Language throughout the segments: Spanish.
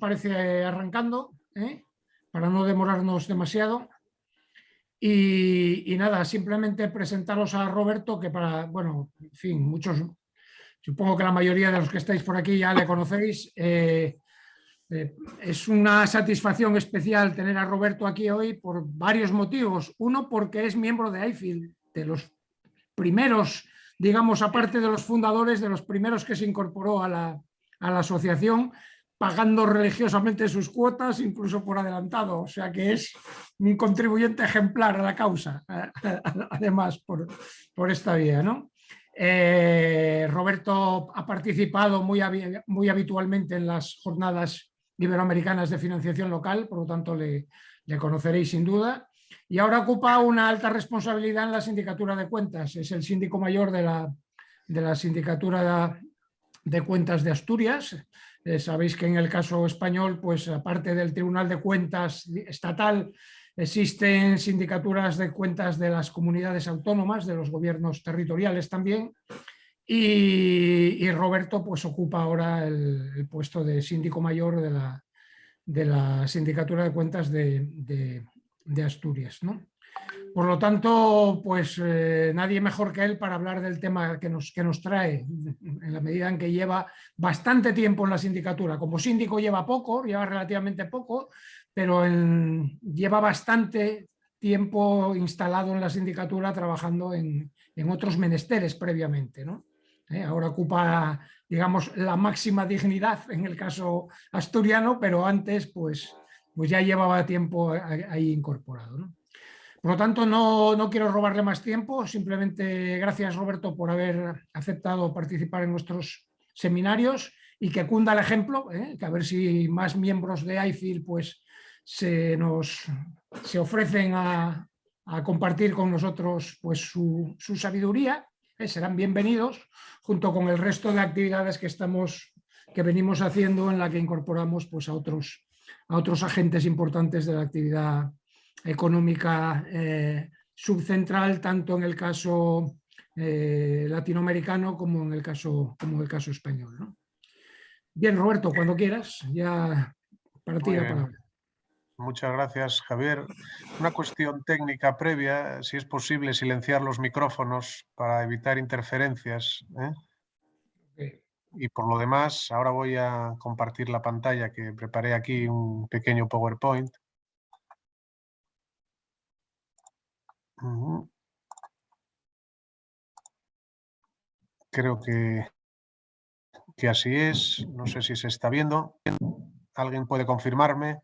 parece arrancando, para no demorarnos demasiado. Y nada, simplemente presentaros a Roberto, que bueno, en fin, muchos, supongo que la mayoría de los que estáis por aquí ya le conocéis. Es una satisfacción especial tener a Roberto aquí hoy por varios motivos. Uno, porque es miembro de IFIL, de los primeros, digamos, aparte de los fundadores, de los primeros que se incorporó a la asociación, pagando religiosamente sus cuotas, incluso por adelantado. O sea que es un contribuyente ejemplar a la causa, además, por esta vía, ¿no? Roberto ha participado muy habitualmente en las jornadas iberoamericanas de financiación local, por lo tanto le conoceréis sin duda. Y ahora ocupa una alta responsabilidad en la sindicatura de cuentas. Es el síndico mayor de la sindicatura de cuentas de Asturias. Sabéis que en el caso español, pues aparte del Tribunal de Cuentas estatal, existen sindicaturas de cuentas de las comunidades autónomas, de los gobiernos territoriales también. Y Roberto pues ocupa ahora el puesto de síndico mayor de la sindicatura de cuentas de Asturias, ¿no? Por lo tanto, pues nadie mejor que él para hablar del tema que nos trae, en la medida en que lleva bastante tiempo en la sindicatura. Como síndico lleva poco, lleva relativamente poco, pero lleva bastante tiempo instalado en la sindicatura trabajando en otros menesteres previamente, ¿no? Ahora ocupa, digamos, la máxima dignidad en el caso asturiano, pero antes pues ya llevaba tiempo ahí incorporado, ¿no? Por lo tanto, no quiero robarle más tiempo, simplemente gracias, Roberto, por haber aceptado participar en nuestros seminarios y que cunda el ejemplo, que a ver si más miembros de IFIL pues, se ofrecen a compartir con nosotros pues, su sabiduría, serán bienvenidos, junto con el resto de actividades que venimos haciendo, en la que incorporamos pues, a otros agentes importantes de la actividad económica subcentral, tanto en el caso latinoamericano como en el caso español, ¿no? Bien, Roberto, cuando quieras, ya para ti la palabra. Muchas gracias, Javier. Una cuestión técnica previa, si es posible silenciar los micrófonos para evitar interferencias, ¿eh? Okay. Y por lo demás, ahora voy a compartir la pantalla, que preparé aquí un pequeño PowerPoint. Creo que así es. No sé si se está viendo. ¿Alguien puede confirmarme?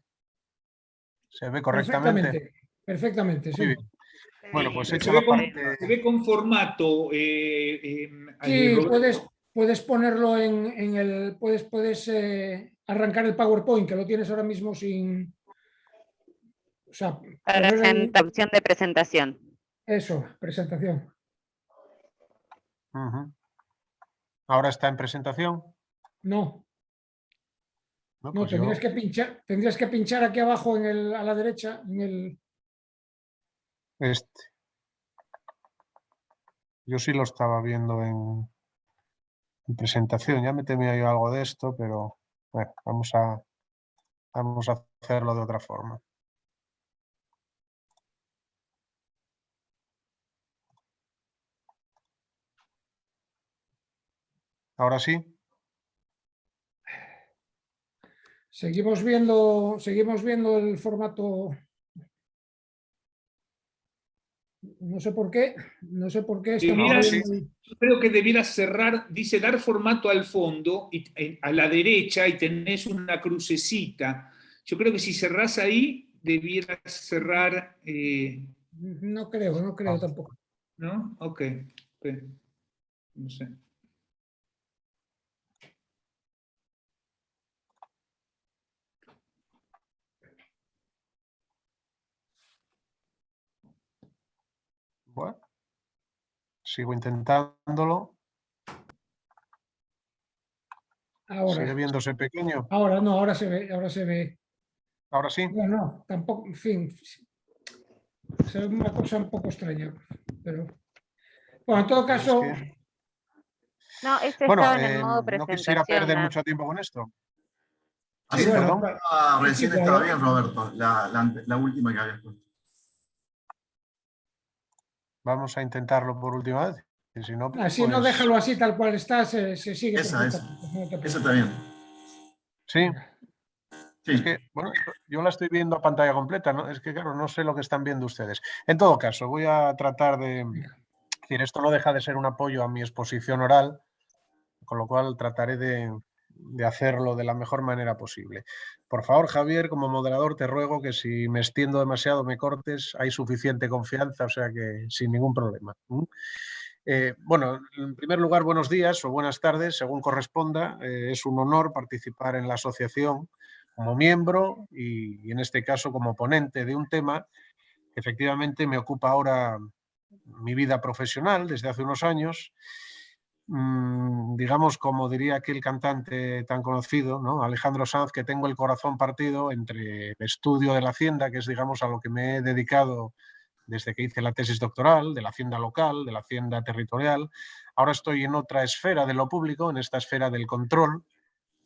¿Se ve correctamente? Perfectamente, sí. Muy bien. Bueno, pues hecho se la parte... se ve con formato. Sí, puedes ponerlo en el... Puedes arrancar el PowerPoint, que lo tienes ahora mismo sin... O sea, en la opción de presentación. Eso, presentación. ¿Ahora está en presentación? No. No, No, pues tendrías que pinchar aquí abajo a la derecha, en el... Yo sí lo estaba viendo en presentación. Ya me temía yo algo de esto, pero bueno, vamos a hacerlo de otra forma. ¿Ahora sí? Seguimos viendo el formato. No sé por qué. Yo creo que debieras cerrar, dice dar formato al fondo, y a la derecha, y tenés una crucecita. Yo creo que si cerrás ahí, debieras cerrar... No creo tampoco. ¿No? Ok. No sé. Bueno, sigo intentándolo. Ahora. ¿Sigue viéndose pequeño? Ahora no, ahora se ve. ¿Ahora sí? No, tampoco, en fin. Se ve una cosa un poco extraña. Pero bueno, en todo caso. No, este bueno, estaba en el modo no quisiera perder presentación. mucho tiempo con esto. Así Sí, perdón. bueno, recién sí, estaba claro. bien, Roberto, la última que habías puesto. Vamos a intentarlo por última vez. Y si no, Si no, pues déjalo así tal cual está, se sigue Esa, perfectamente. No te esa preocupes. está bien. sí. Venga. Es Sí. que, bueno, yo la estoy viendo a pantalla completa, ¿no? Es que, claro, no sé lo que están viendo ustedes. En todo caso, voy a tratar de... Es decir, esto no deja de ser un apoyo a mi exposición oral, con lo cual trataré de hacerlo de la mejor manera posible. Por favor, Javier, como moderador, te ruego que si me extiendo demasiado me cortes, hay suficiente confianza, o sea que sin ningún problema. Bueno, en primer lugar, buenos días o buenas tardes, según corresponda. Es un honor participar en la asociación como miembro y en este caso como ponente de un tema que efectivamente me ocupa ahora mi vida profesional desde hace unos años. Digamos, como diría aquel cantante tan conocido, ¿no? Alejandro Sanz, que tengo el corazón partido entre el estudio de la Hacienda, que es, digamos, a lo que me he dedicado desde que hice la tesis doctoral, de la Hacienda local, de la Hacienda territorial. Ahora estoy en otra esfera de lo público, en esta esfera del control,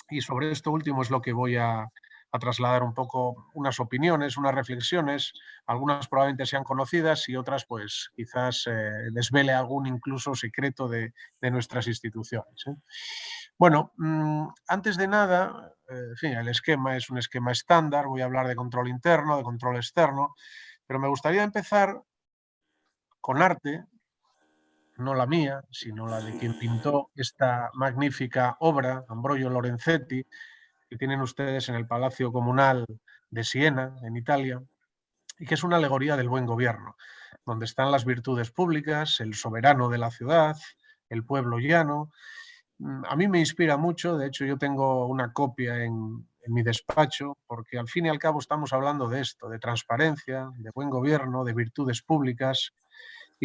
y sobre esto último es lo que voy a trasladar un poco unas opiniones, unas reflexiones. Algunas probablemente sean conocidas y otras pues quizás desvele algún incluso secreto de nuestras instituciones. Bueno, antes de nada, en fin, el esquema es un esquema estándar. Voy a hablar de control interno, de control externo, pero me gustaría empezar con arte, no la mía, sino la de quien pintó esta magnífica obra, Ambrogio Lorenzetti, que tienen ustedes en el Palacio Comunal de Siena, en Italia, y que es una alegoría del buen gobierno, donde están las virtudes públicas, el soberano de la ciudad, el pueblo llano. A mí me inspira mucho, de hecho yo tengo una copia en mi despacho, porque al fin y al cabo estamos hablando de esto, de transparencia, de buen gobierno, de virtudes públicas,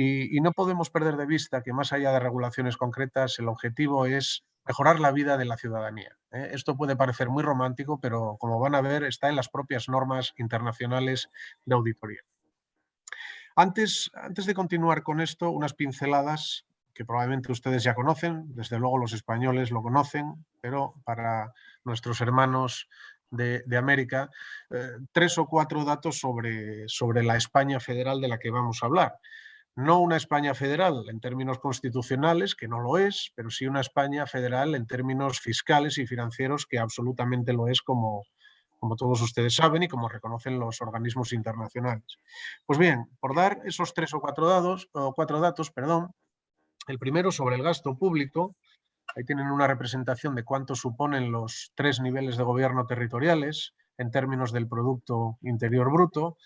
y no podemos perder de vista que más allá de regulaciones concretas, el objetivo es mejorar la vida de la ciudadanía. Esto puede parecer muy romántico, pero como van a ver, está en las propias normas internacionales de auditoría. Antes de continuar con esto, unas pinceladas que probablemente ustedes ya conocen, desde luego los españoles lo conocen, pero para nuestros hermanos de América, 3 o 4 datos sobre la España federal de la que vamos a hablar. No una España federal en términos constitucionales, que no lo es, pero sí una España federal en términos fiscales y financieros, que absolutamente lo es, como todos ustedes saben y como reconocen los organismos internacionales. Pues bien, por dar esos 3 o 4 datos, el primero sobre el gasto público. Ahí tienen una representación de cuánto suponen los 3 niveles de gobierno territoriales en términos del Producto Interior Bruto.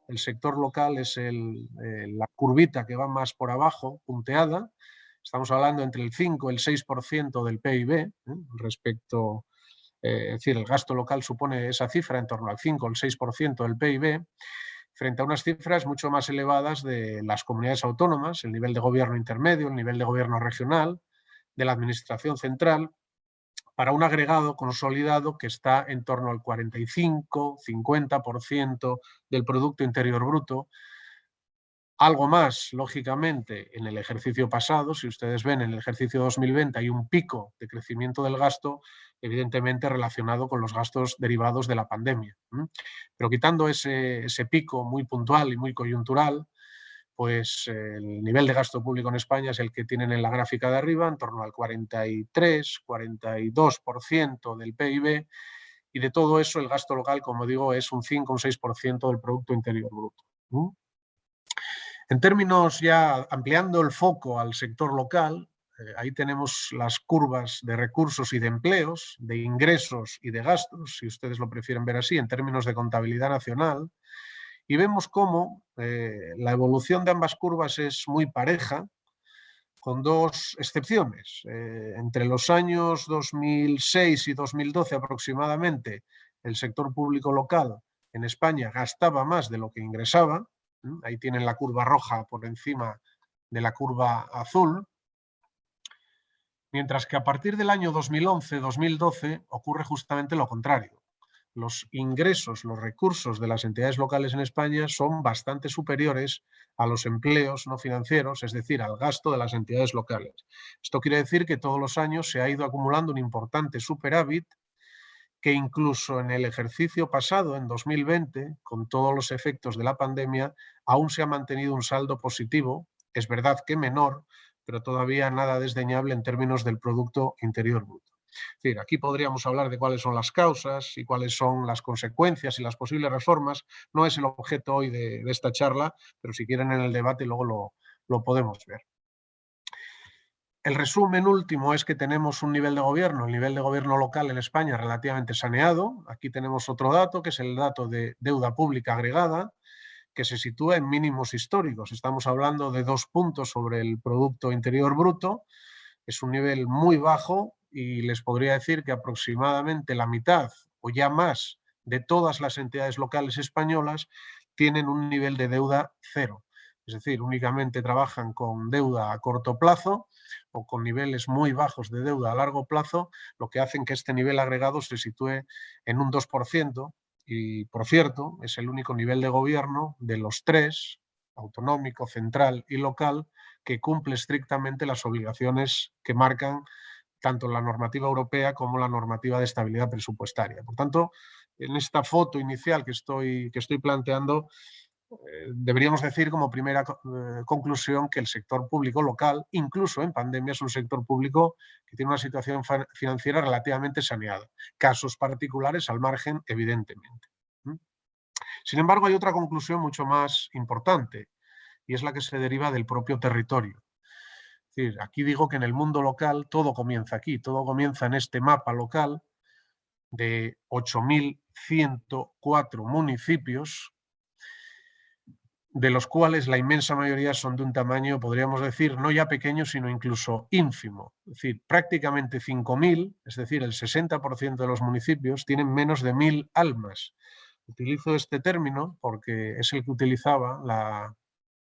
El sector local es la curvita que va más por abajo, punteada. Estamos hablando entre el 5 y el 6% del PIB, respecto, es decir, el gasto local supone esa cifra en torno al 5 o el 6% del PIB, frente a unas cifras mucho más elevadas de las comunidades autónomas, el nivel de gobierno intermedio, el nivel de gobierno regional, de la administración central, para un agregado consolidado que está en torno al 45-50% del Producto Interior Bruto. Algo más, lógicamente, en el ejercicio pasado. Si ustedes ven, en el ejercicio 2020 hay un pico de crecimiento del gasto, evidentemente relacionado con los gastos derivados de la pandemia. Pero quitando ese pico muy puntual y muy coyuntural, pues el nivel de gasto público en España es el que tienen en la gráfica de arriba, en torno al 43-42% del PIB, y de todo eso el gasto local, como digo, es un 5 o un 6% del Producto Interior Bruto. En términos, ya ampliando el foco al sector local, ahí tenemos las curvas de recursos y de empleos, de ingresos y de gastos, si ustedes lo prefieren ver así, en términos de contabilidad nacional. Y vemos cómo la evolución de ambas curvas es muy pareja, con 2 excepciones. Entre los años 2006 y 2012 aproximadamente, el sector público local en España gastaba más de lo que ingresaba. Ahí tienen la curva roja por encima de la curva azul. Mientras que a partir del año 2011-2012 ocurre justamente lo contrario. Los ingresos, los recursos de las entidades locales en España son bastante superiores a los empleos no financieros, es decir, al gasto de las entidades locales. Esto quiere decir que todos los años se ha ido acumulando un importante superávit que incluso en el ejercicio pasado, en 2020, con todos los efectos de la pandemia, aún se ha mantenido un saldo positivo, es verdad que menor, pero todavía nada desdeñable en términos del Producto Interior Bruto. Es decir, aquí podríamos hablar de cuáles son las causas y cuáles son las consecuencias y las posibles reformas. No es el objeto hoy de esta charla, pero si quieren en el debate luego lo podemos ver. El resumen último es que tenemos un nivel de gobierno, el nivel de gobierno local en España relativamente saneado. Aquí tenemos otro dato, que es el dato de deuda pública agregada, que se sitúa en mínimos históricos. Estamos hablando de 2 puntos sobre el Producto Interior Bruto. Es un nivel muy bajo y les podría decir que aproximadamente la mitad o ya más de todas las entidades locales españolas tienen un nivel de deuda cero. Es decir, únicamente trabajan con deuda a corto plazo o con niveles muy bajos de deuda a largo plazo, lo que hacen que este nivel agregado se sitúe en un 2%. Y, por cierto, es el único nivel de gobierno de los 3, autonómico, central y local, que cumple estrictamente las obligaciones que marcan tanto la normativa europea como la normativa de estabilidad presupuestaria. Por tanto, en esta foto inicial que estoy planteando, deberíamos decir como primera conclusión que el sector público local, incluso en pandemia, es un sector público que tiene una situación financiera relativamente saneada. Casos particulares al margen, evidentemente. Sin embargo, hay otra conclusión mucho más importante y es la que se deriva del propio territorio. Es decir, aquí digo que en el mundo local todo comienza aquí, todo comienza en este mapa local de 8.104 municipios, de los cuales la inmensa mayoría son de un tamaño, podríamos decir, no ya pequeño, sino incluso ínfimo. Es decir, prácticamente 5.000, es decir, el 60% de los municipios tienen menos de 1.000 almas. Utilizo este término porque es el que utilizaba la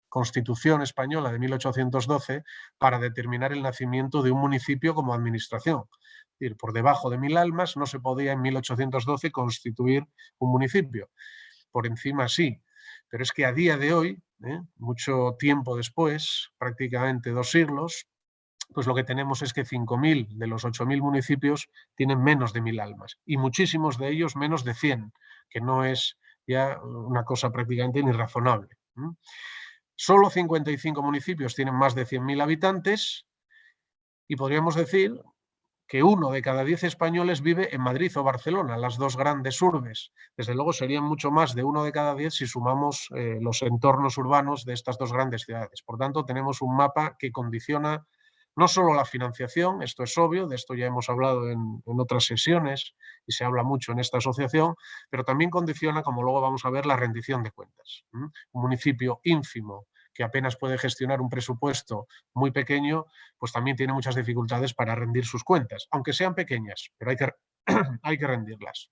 Constitución española de 1812 para determinar el nacimiento de un municipio como administración. Es decir, por debajo de 1.000 almas no se podía en 1812 constituir un municipio. Por encima sí. Pero es que a día de hoy, mucho tiempo después, prácticamente 2 siglos, pues lo que tenemos es que 5.000 de los 8.000 municipios tienen menos de 1.000 almas y muchísimos de ellos menos de 100, que no es ya una cosa prácticamente ni razonable. Solo 55 municipios tienen más de 100.000 habitantes y podríamos decir que 1 de cada 10 españoles vive en Madrid o Barcelona, las 2 grandes urbes. Desde luego serían mucho más de 1 de cada 10 si sumamos los entornos urbanos de estas 2 grandes ciudades. Por tanto, tenemos un mapa que condiciona no solo la financiación, esto es obvio, de esto ya hemos hablado en otras sesiones y se habla mucho en esta asociación, pero también condiciona, como luego vamos a ver, la rendición de cuentas. Un municipio ínfimo que apenas puede gestionar un presupuesto muy pequeño, pues también tiene muchas dificultades para rendir sus cuentas, aunque sean pequeñas, pero hay que rendirlas.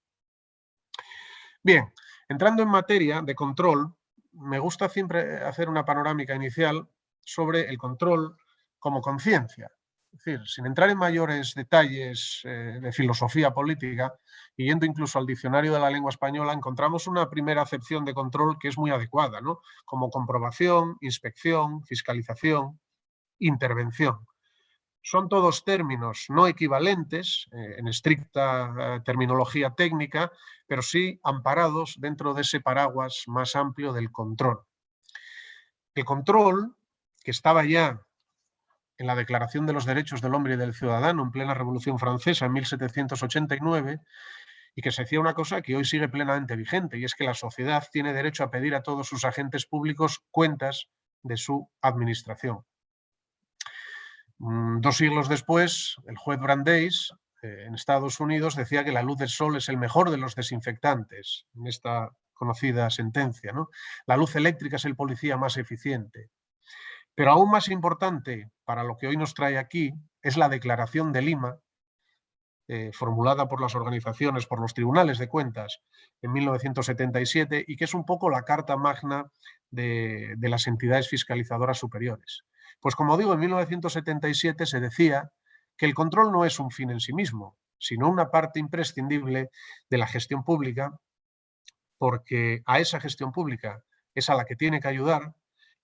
Bien, entrando en materia de control, me gusta siempre hacer una panorámica inicial sobre el control como conciencia. Es decir, sin entrar en mayores detalles de filosofía política, y yendo incluso al diccionario de la lengua española, encontramos una primera acepción de control que es muy adecuada, ¿no? Como comprobación, inspección, fiscalización, intervención. Son todos términos no equivalentes en estricta terminología técnica, pero sí amparados dentro de ese paraguas más amplio del control. El control, que estaba ya en la Declaración de los Derechos del Hombre y del Ciudadano en plena Revolución Francesa en 1789, y que se decía una cosa que hoy sigue plenamente vigente, y es que la sociedad tiene derecho a pedir a todos sus agentes públicos cuentas de su administración. 2 siglos después, el juez Brandeis, en Estados Unidos, decía que la luz del sol es el mejor de los desinfectantes, en esta conocida sentencia, ¿no? La luz eléctrica es el policía más eficiente. Pero aún más importante para lo que hoy nos trae aquí es la Declaración de Lima, formulada por las organizaciones, por los tribunales de cuentas en 1977, y que es un poco la carta magna de las entidades fiscalizadoras superiores. Pues como digo, en 1977 se decía que el control no es un fin en sí mismo, sino una parte imprescindible de la gestión pública, porque a esa gestión pública es a la que tiene que ayudar,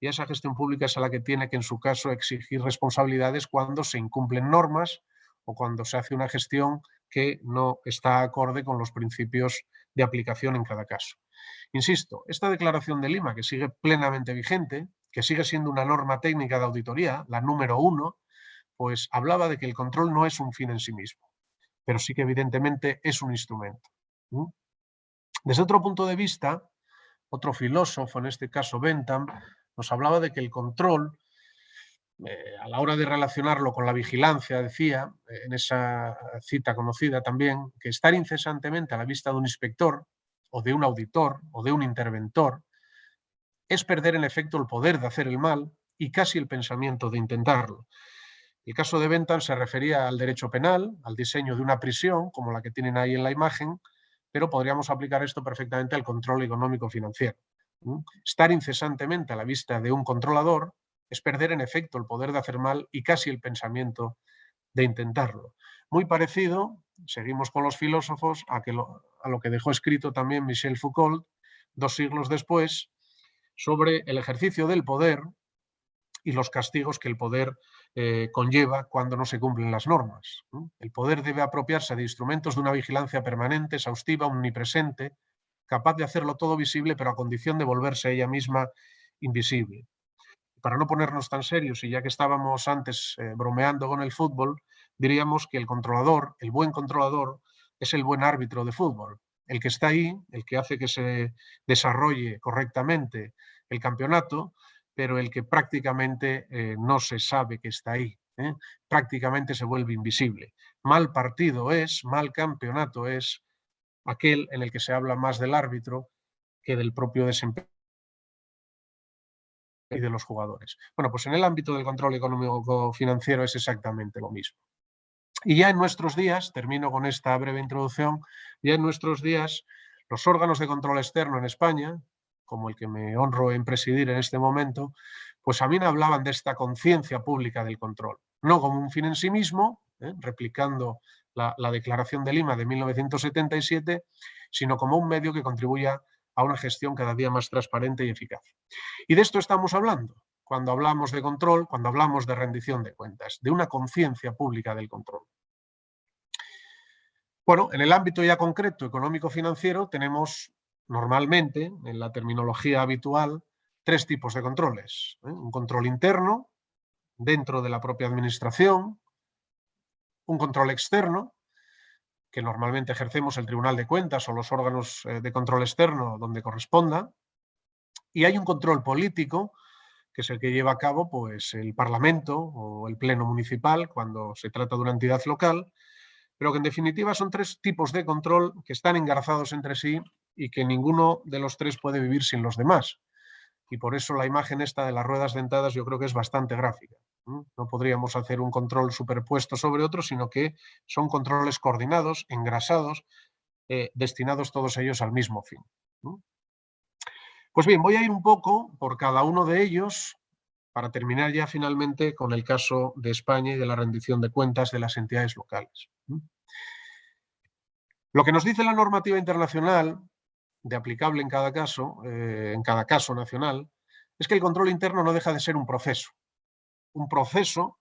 y esa gestión pública es a la que tiene que, en su caso, exigir responsabilidades cuando se incumplen normas o cuando se hace una gestión que no está acorde con los principios de aplicación en cada caso. Insisto, esta declaración de Lima, que sigue plenamente vigente, que sigue siendo una norma técnica de auditoría, la número 1, pues hablaba de que el control no es un fin en sí mismo, pero sí que evidentemente es un instrumento. Desde otro punto de vista, otro filósofo, en este caso Bentham, nos hablaba de que el control, a la hora de relacionarlo con la vigilancia, decía, en esa cita conocida también, que estar incesantemente a la vista de un inspector, o de un auditor, o de un interventor, es perder en efecto el poder de hacer el mal y casi el pensamiento de intentarlo. El caso de Bentham se refería al derecho penal, al diseño de una prisión, como la que tienen ahí en la imagen, pero podríamos aplicar esto perfectamente al control económico-financiero. Estar incesantemente a la vista de un controlador es perder en efecto el poder de hacer mal y casi el pensamiento de intentarlo. Muy parecido, seguimos con los filósofos, a lo que dejó escrito también Michel Foucault 2 siglos después, sobre el ejercicio del poder y los castigos que el poder conlleva cuando no se cumplen las normas. El poder debe apropiarse de instrumentos de una vigilancia permanente, exhaustiva, omnipresente, capaz de hacerlo todo visible, pero a condición de volverse ella misma invisible. Para no ponernos tan serios, y ya que estábamos antes bromeando con el fútbol, diríamos que el controlador, el buen controlador, es el buen árbitro de fútbol. El que está ahí, el que hace que se desarrolle correctamente el campeonato, pero el que prácticamente no se sabe que está ahí. Prácticamente se vuelve invisible. Mal partido es, mal campeonato es aquel en el que se habla más del árbitro que del propio desempeño y de los jugadores. Bueno, pues en el ámbito del control económico-financiero es exactamente lo mismo. Y ya en nuestros días, termino con esta breve introducción, ya en nuestros días los órganos de control externo en España, como el que me honro en presidir en este momento, pues también hablaban de esta conciencia pública del control, no como un fin en sí mismo, replicando la Declaración de Lima de 1977, sino como un medio que contribuya a una gestión cada día más transparente y eficaz. Y de esto estamos hablando cuando hablamos de control, cuando hablamos de rendición de cuentas, de una conciencia pública del control. Bueno, en el ámbito ya concreto económico-financiero tenemos normalmente, en la terminología habitual, 3 tipos de controles. Un control interno, dentro de la propia administración, un control externo, que normalmente ejercemos el Tribunal de Cuentas o los órganos de control externo donde corresponda, y hay un control político, que es el que lleva a cabo pues, el Parlamento o el Pleno Municipal cuando se trata de una entidad local, pero que en definitiva son 3 tipos de control que están engarzados entre sí y que ninguno de los 3 puede vivir sin los demás. Y por eso la imagen esta de las ruedas dentadas yo creo que es bastante gráfica. No podríamos hacer un control superpuesto sobre otro, sino que son controles coordinados, engrasados, destinados todos ellos al mismo fin. Pues bien, voy a ir un poco por cada uno de ellos para terminar ya finalmente con el caso de España y de la rendición de cuentas de las entidades locales. Lo que nos dice la normativa internacional, de aplicable en cada caso nacional, es que el control interno no deja de ser un proceso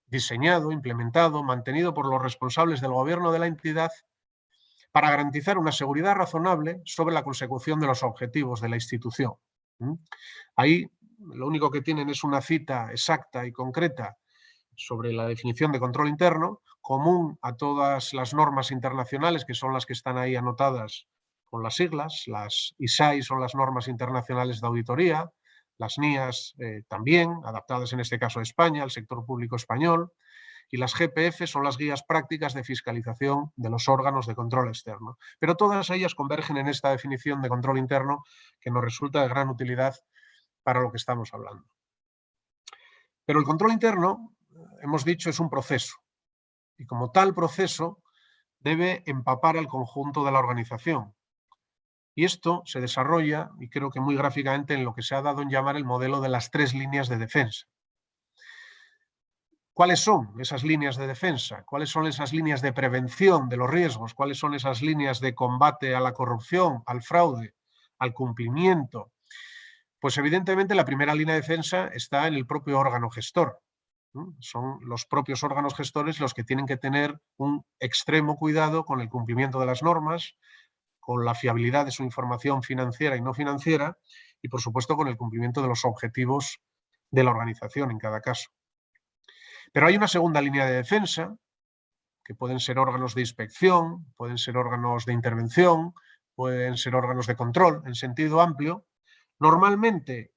diseñado, implementado, mantenido por los responsables del gobierno de la entidad para garantizar una seguridad razonable sobre la consecución de los objetivos de la institución. Ahí lo único que tienen es una cita exacta y concreta sobre la definición de control interno, común a todas las normas internacionales, que son las que están ahí anotadas con las siglas. Las ISAI son las normas internacionales de auditoría, las NIAS también, adaptadas en este caso a España, al sector público español, y las GPF son las guías prácticas de fiscalización de los órganos de control externo. Pero todas ellas convergen en esta definición de control interno que nos resulta de gran utilidad para lo que estamos hablando. Pero el control interno, hemos dicho, es un proceso, y como tal proceso debe empapar al conjunto de la organización. Y esto se desarrolla, y creo que muy gráficamente, en lo que se ha dado en llamar el modelo de las 3 líneas de defensa. ¿Cuáles son esas líneas de defensa? ¿Cuáles son esas líneas de prevención de los riesgos? ¿Cuáles son esas líneas de combate a la corrupción, al fraude, al cumplimiento? Pues evidentemente la primera línea de defensa está en el propio órgano gestor, Son los propios órganos gestores los que tienen que tener un extremo cuidado con el cumplimiento de las normas, con la fiabilidad de su información financiera y no financiera y, por supuesto, con el cumplimiento de los objetivos de la organización en cada caso. Pero hay una segunda línea de defensa, que pueden ser órganos de inspección, pueden ser órganos de intervención, pueden ser órganos de control en sentido amplio, normalmente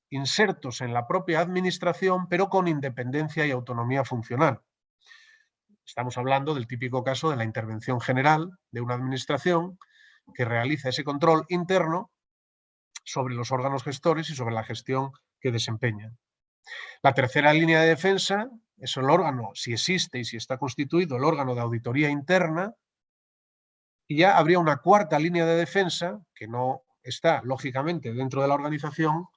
insertos en la propia administración, pero con independencia y autonomía funcional. Estamos hablando del típico caso de la intervención general de una administración que realiza ese control interno sobre los órganos gestores y sobre la gestión que desempeñan. La tercera línea de defensa es el órgano, si existe y si está constituido, el órgano de auditoría interna, y ya habría una cuarta línea de defensa, que no está, lógicamente, dentro de la organización,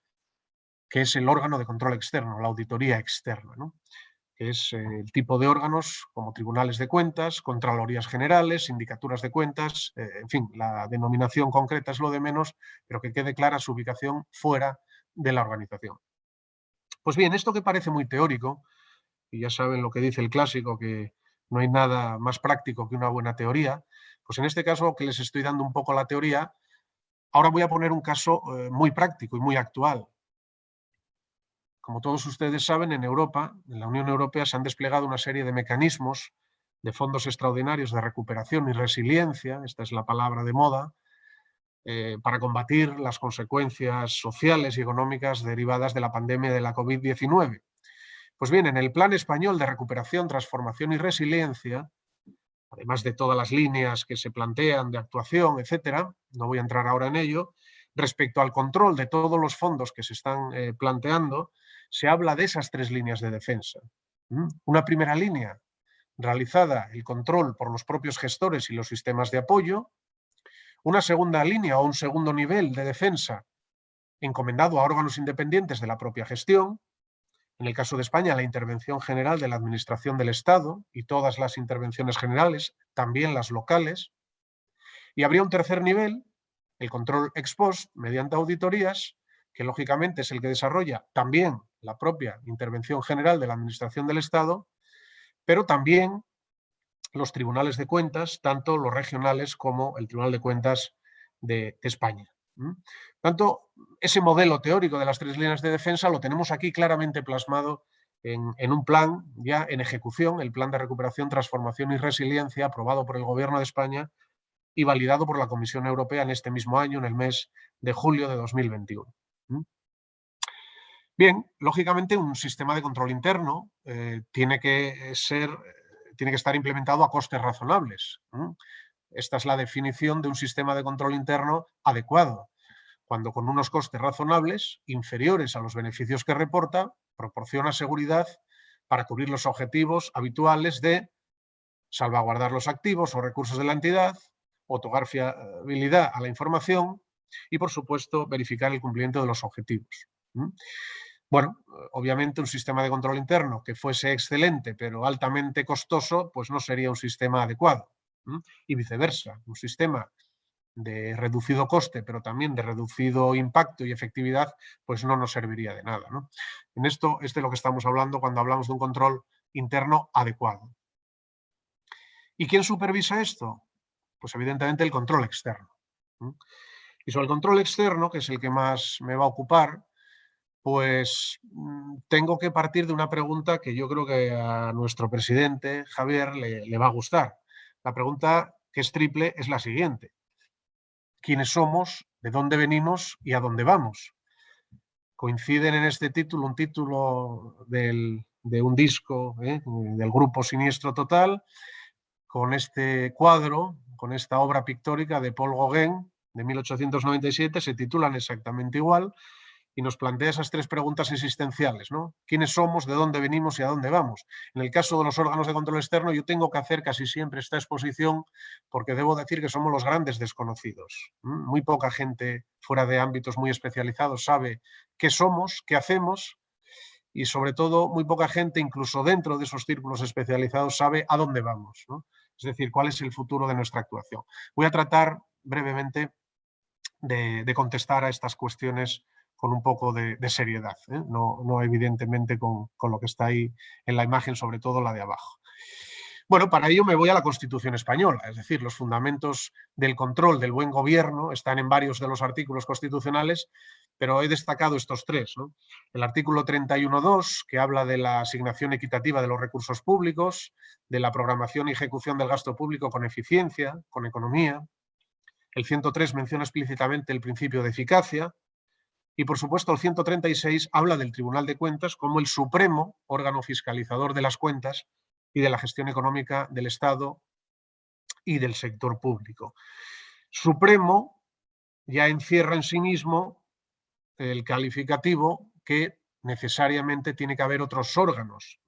que es el órgano de control externo, la auditoría externa, ¿no? Que es el tipo de órganos como tribunales de cuentas, contralorías generales, sindicaturas de cuentas, en fin, la denominación concreta es lo de menos, pero que quede clara su ubicación fuera de la organización. Pues bien, esto que parece muy teórico, y ya saben lo que dice el clásico, que no hay nada más práctico que una buena teoría, pues en este caso que les estoy dando un poco la teoría, ahora voy a poner un caso muy práctico y muy actual. Como todos ustedes saben, en Europa, en la Unión Europea, se han desplegado una serie de mecanismos de fondos extraordinarios de recuperación y resiliencia, esta es la palabra de moda, para combatir las consecuencias sociales y económicas derivadas de la pandemia de la COVID-19. Pues bien, en el Plan Español de Recuperación, Transformación y Resiliencia, además de todas las líneas que se plantean de actuación, etcétera, no voy a entrar ahora en ello, respecto al control de todos los fondos que se están planteando, se habla de esas tres líneas de defensa. Una primera línea, realizada el control por los propios gestores y los sistemas de apoyo. Una segunda línea o un segundo nivel de defensa encomendado a órganos independientes de la propia gestión. En el caso de España, la intervención general de la Administración del Estado y todas las intervenciones generales, también las locales. Y habría un tercer nivel, el control ex post, mediante auditorías, que lógicamente es el que desarrolla también la propia intervención general de la Administración del Estado, pero también los tribunales de cuentas, tanto los regionales como el Tribunal de Cuentas de España. Tanto, ese modelo teórico de las tres líneas de defensa lo tenemos aquí claramente plasmado en un plan ya en ejecución, el Plan de Recuperación, Transformación y Resiliencia, aprobado por el Gobierno de España y validado por la Comisión Europea en este mismo año, en el mes de julio de 2021. Bien, lógicamente un sistema de control interno tiene que estar implementado a costes razonables. Esta es la definición de un sistema de control interno adecuado, cuando con unos costes razonables, inferiores a los beneficios que reporta, proporciona seguridad para cubrir los objetivos habituales de salvaguardar los activos o recursos de la entidad, otorgar fiabilidad a la información y, por supuesto, verificar el cumplimiento de los objetivos. Bueno, obviamente un sistema de control interno que fuese excelente pero altamente costoso, pues no sería un sistema adecuado. Y viceversa, un sistema de reducido coste pero también de reducido impacto y efectividad, pues no nos serviría de nada, ¿no? En esto es de lo que estamos hablando cuando hablamos de un control interno adecuado. ¿Y quién supervisa esto? Pues evidentemente el control externo. Y sobre el control externo, que es el que más me va a ocupar, pues tengo que partir de una pregunta que yo creo que a nuestro presidente, Javier, le va a gustar. La pregunta, que es triple, es la siguiente. ¿Quiénes somos, de dónde venimos y a dónde vamos? Coinciden en este título, un título de un disco del grupo Siniestro Total, con este cuadro, con esta obra pictórica de Paul Gauguin de 1897, se titulan exactamente igual y nos plantea esas tres preguntas existenciales, ¿no? ¿Quiénes somos, de dónde venimos y a dónde vamos? En el caso de los órganos de control externo, yo tengo que hacer casi siempre esta exposición porque debo decir que somos los grandes desconocidos. Muy poca gente fuera de ámbitos muy especializados sabe qué somos, qué hacemos y sobre todo muy poca gente, incluso dentro de esos círculos especializados, sabe a dónde vamos, ¿no? Es decir, cuál es el futuro de nuestra actuación. Voy a tratar brevemente de contestar a estas cuestiones con un poco de seriedad, ¿eh? No evidentemente con lo que está ahí en la imagen, sobre todo la de abajo. Bueno, para ello me voy a la Constitución española, es decir, los fundamentos del control del buen gobierno están en varios de los artículos constitucionales, pero he destacado estos tres, ¿no? El artículo 31.2, que habla de la asignación equitativa de los recursos públicos, de la programación y ejecución del gasto público con eficiencia, con economía. El 103 menciona explícitamente el principio de eficacia. Y, por supuesto, el 136 habla del Tribunal de Cuentas como el supremo órgano fiscalizador de las cuentas y de la gestión económica del Estado y del sector público. Supremo ya encierra en sí mismo el calificativo que necesariamente tiene que haber otros órganos.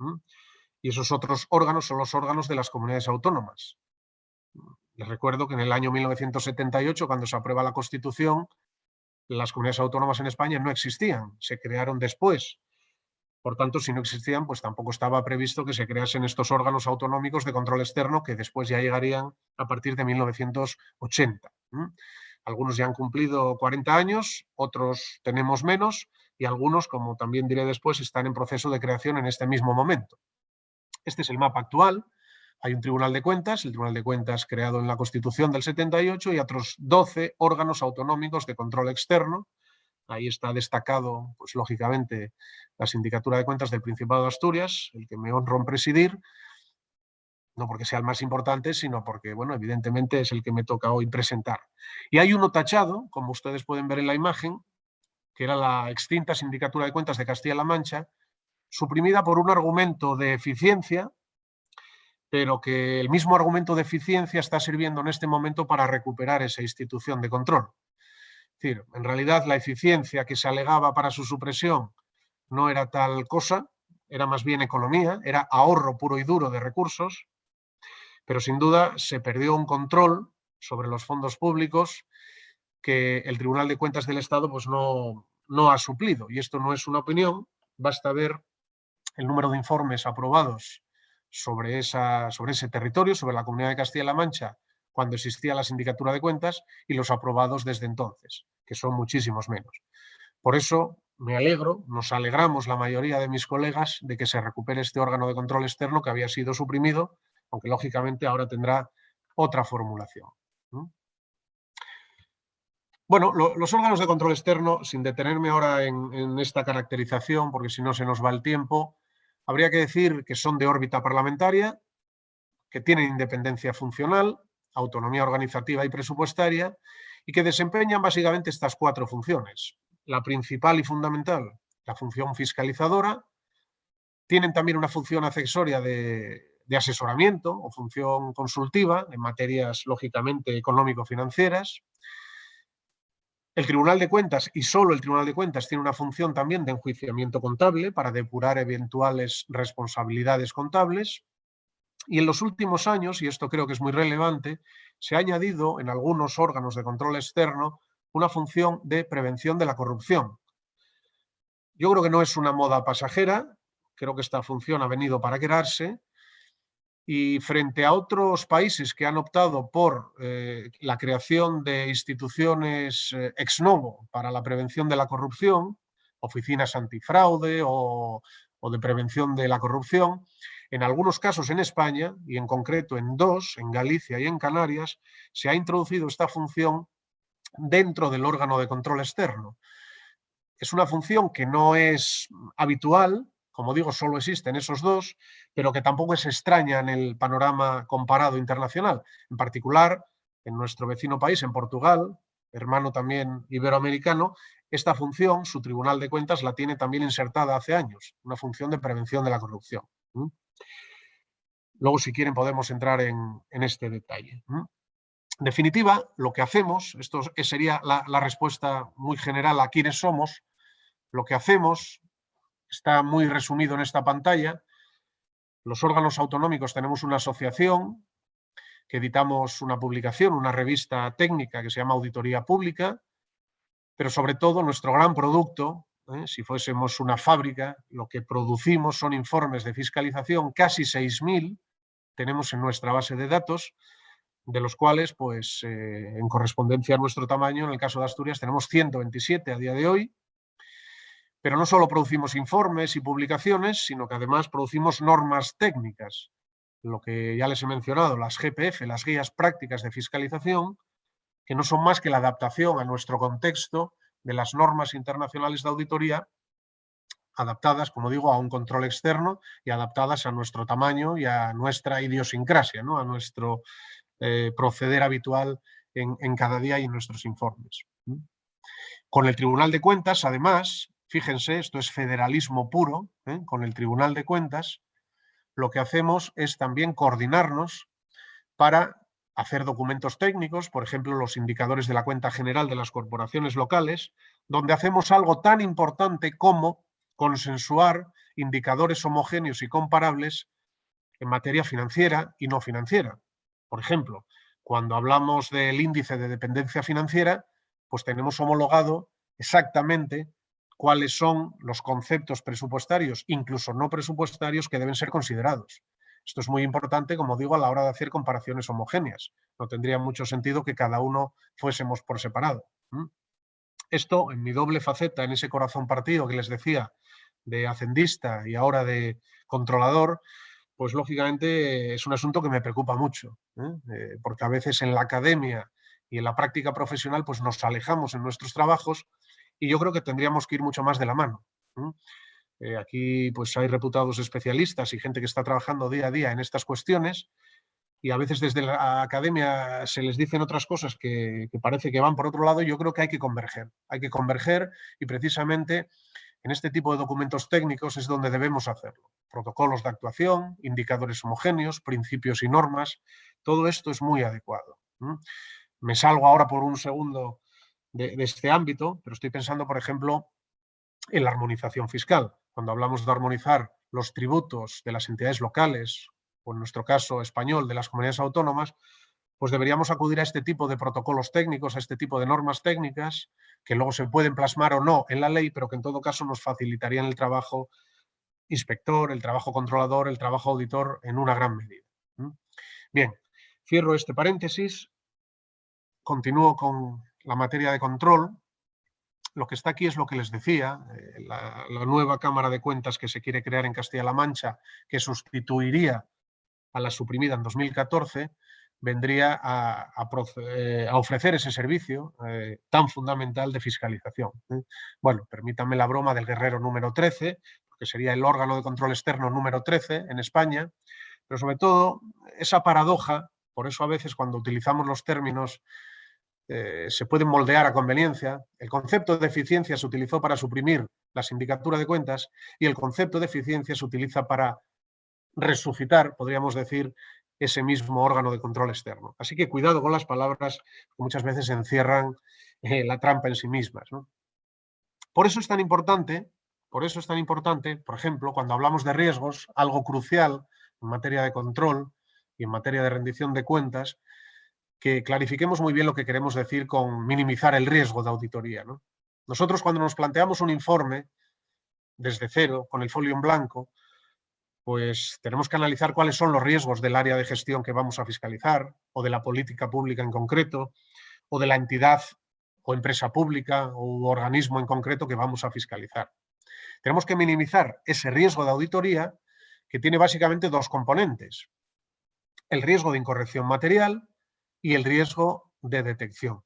Y esos otros órganos son los órganos de las comunidades autónomas. Les recuerdo que en el año 1978, cuando se aprueba la Constitución, las comunidades autónomas en España no existían, se crearon después. Por tanto, si no existían, pues tampoco estaba previsto que se creasen estos órganos autonómicos de control externo que después ya llegarían a partir de 1980. Algunos ya han cumplido 40 años, otros tenemos menos y algunos, como también diré después, están en proceso de creación en este mismo momento. Este es el mapa actual. Hay un Tribunal de Cuentas, el Tribunal de Cuentas creado en la Constitución del 78 y otros 12 órganos autonómicos de control externo. Ahí está destacado, pues lógicamente, la Sindicatura de Cuentas del Principado de Asturias, el que me honro en presidir, no porque sea el más importante, sino porque, bueno, evidentemente es el que me toca hoy presentar. Y hay uno tachado, como ustedes pueden ver en la imagen, que era la extinta Sindicatura de Cuentas de Castilla-La Mancha, suprimida por un argumento de eficiencia, pero que el mismo argumento de eficiencia está sirviendo en este momento para recuperar esa institución de control. Es decir, en realidad la eficiencia que se alegaba para su supresión no era tal cosa, era más bien economía, era ahorro puro y duro de recursos, pero sin duda se perdió un control sobre los fondos públicos que el Tribunal de Cuentas del Estado pues no ha suplido. Y esto no es una opinión, basta ver el número de informes aprobados sobre ese territorio, sobre la Comunidad de Castilla-La Mancha, cuando existía la Sindicatura de Cuentas, y los aprobados desde entonces, que son muchísimos menos. Por eso me alegro, nos alegramos la mayoría de mis colegas de que se recupere este órgano de control externo que había sido suprimido, aunque lógicamente ahora tendrá otra formulación. Bueno, los órganos de control externo, sin detenerme ahora en esta caracterización, porque si no se nos va el tiempo, habría que decir que son de órbita parlamentaria, que tienen independencia funcional, autonomía organizativa y presupuestaria, y que desempeñan básicamente estas cuatro funciones. La principal y fundamental, la función fiscalizadora. Tienen también una función accesoria de asesoramiento o función consultiva en materias, lógicamente, económico-financieras. El Tribunal de Cuentas, y solo el Tribunal de Cuentas, tiene una función también de enjuiciamiento contable para depurar eventuales responsabilidades contables. Y en los últimos años, y esto creo que es muy relevante, se ha añadido en algunos órganos de control externo una función de prevención de la corrupción. Yo creo que no es una moda pasajera, creo que esta función ha venido para quedarse, y frente a otros países que han optado por la creación de instituciones ex novo para la prevención de la corrupción, oficinas antifraude o de prevención de la corrupción, en algunos casos en España, y en concreto en dos, en Galicia y en Canarias, se ha introducido esta función dentro del órgano de control externo. Es una función que no es habitual, como digo, solo existen esos dos, pero que tampoco es extraña en el panorama comparado internacional. En particular, en nuestro vecino país, en Portugal, hermano también iberoamericano, esta función, su Tribunal de Cuentas, la tiene también insertada hace años, una función de prevención de la corrupción. Luego, si quieren, podemos entrar en este detalle. En definitiva, lo que hacemos, esto sería la respuesta muy general a quiénes somos, lo que hacemos está muy resumido en esta pantalla. Los órganos autonómicos tenemos una asociación que editamos una publicación, una revista técnica que se llama Auditoría Pública, pero sobre todo nuestro gran producto, si fuésemos una fábrica, lo que producimos son informes de fiscalización, casi 6.000 tenemos en nuestra base de datos, de los cuales, pues, en correspondencia a nuestro tamaño, en el caso de Asturias, tenemos 127 a día de hoy. Pero no solo producimos informes y publicaciones, sino que además producimos normas técnicas, lo que ya les he mencionado, las GPF, las Guías Prácticas de Fiscalización, que no son más que la adaptación a nuestro contexto de las normas internacionales de auditoría, adaptadas, como digo, a un control externo y adaptadas a nuestro tamaño y a nuestra idiosincrasia, ¿no? A nuestro proceder habitual en cada día y en nuestros informes. Con el Tribunal de Cuentas, además, fíjense, esto es federalismo puro, con el Tribunal de Cuentas, lo que hacemos es también coordinarnos para hacer documentos técnicos, por ejemplo, los indicadores de la cuenta general de las corporaciones locales, donde hacemos algo tan importante como consensuar indicadores homogéneos y comparables en materia financiera y no financiera. Por ejemplo, cuando hablamos del índice de dependencia financiera, pues tenemos homologado exactamente cuáles son los conceptos presupuestarios, incluso no presupuestarios, que deben ser considerados. Esto es muy importante, como digo, a la hora de hacer comparaciones homogéneas. No tendría mucho sentido que cada uno fuésemos por separado. Esto, en mi doble faceta, en ese corazón partido que les decía, de hacendista y ahora de controlador, pues lógicamente es un asunto que me preocupa mucho, porque a veces en la academia y en la práctica profesional pues nos alejamos en nuestros trabajos y yo creo que tendríamos que ir mucho más de la mano. Aquí pues hay reputados especialistas y gente que está trabajando día a día en estas cuestiones y a veces desde la academia se les dicen otras cosas que parece que van por otro lado y yo creo que hay que converger y precisamente en este tipo de documentos técnicos es donde debemos hacerlo. Protocolos de actuación, indicadores homogéneos, principios y normas, todo esto es muy adecuado. Me salgo ahora por un segundo de este ámbito, pero estoy pensando, por ejemplo, en la armonización fiscal. Cuando hablamos de armonizar los tributos de las entidades locales, o en nuestro caso español, de las comunidades autónomas, pues deberíamos acudir a este tipo de protocolos técnicos, a este tipo de normas técnicas, que luego se pueden plasmar o no en la ley, pero que en todo caso nos facilitarían el trabajo inspector, el trabajo controlador, el trabajo auditor en una gran medida. Bien, cierro este paréntesis, continúo con la materia de control. Lo que está aquí es lo que les decía, la nueva Cámara de Cuentas que se quiere crear en Castilla-La Mancha, que sustituiría a la suprimida en 2014, vendría a ofrecer ese servicio tan fundamental de fiscalización. Bueno, permítanme la broma del guerrero número 13, que sería el órgano de control externo número 13 en España, pero sobre todo esa paradoja, por eso a veces cuando utilizamos los términos se pueden moldear a conveniencia. El concepto de eficiencia se utilizó para suprimir la sindicatura de cuentas y el concepto de eficiencia se utiliza para resucitar, podríamos decir, ese mismo órgano de control externo. Así que cuidado con las palabras, que muchas veces encierran la trampa en sí mismas, ¿no? Por eso es tan importante, por ejemplo, cuando hablamos de riesgos, algo crucial en materia de control y en materia de rendición de cuentas, que clarifiquemos muy bien lo que queremos decir con minimizar el riesgo de auditoría, ¿no? Nosotros cuando nos planteamos un informe desde cero, con el folio en blanco, pues tenemos que analizar cuáles son los riesgos del área de gestión que vamos a fiscalizar, o de la política pública en concreto, o de la entidad o empresa pública o organismo en concreto que vamos a fiscalizar. Tenemos que minimizar ese riesgo de auditoría que tiene básicamente dos componentes: el riesgo de incorrección material y el riesgo de detección.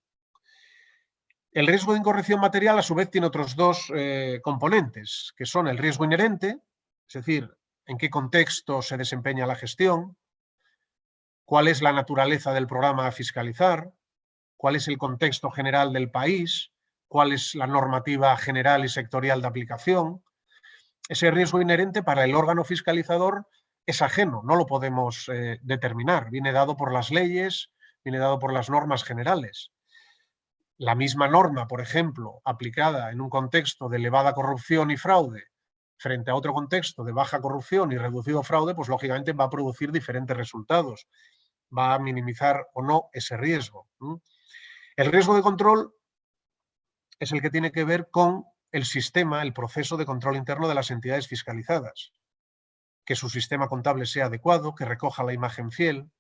El riesgo de incorrección material, a su vez, tiene otros dos componentes, que son el riesgo inherente, es decir, en qué contexto se desempeña la gestión, cuál es la naturaleza del programa a fiscalizar, cuál es el contexto general del país, cuál es la normativa general y sectorial de aplicación. Ese riesgo inherente para el órgano fiscalizador es ajeno, no lo podemos determinar, viene dado por las leyes, viene dado por las normas generales. La misma norma, por ejemplo, aplicada en un contexto de elevada corrupción y fraude frente a otro contexto de baja corrupción y reducido fraude, pues lógicamente va a producir diferentes resultados, va a minimizar o no ese riesgo. El riesgo de control es el que tiene que ver con el sistema, el proceso de control interno de las entidades fiscalizadas, que su sistema contable sea adecuado, que recoja la imagen fiel,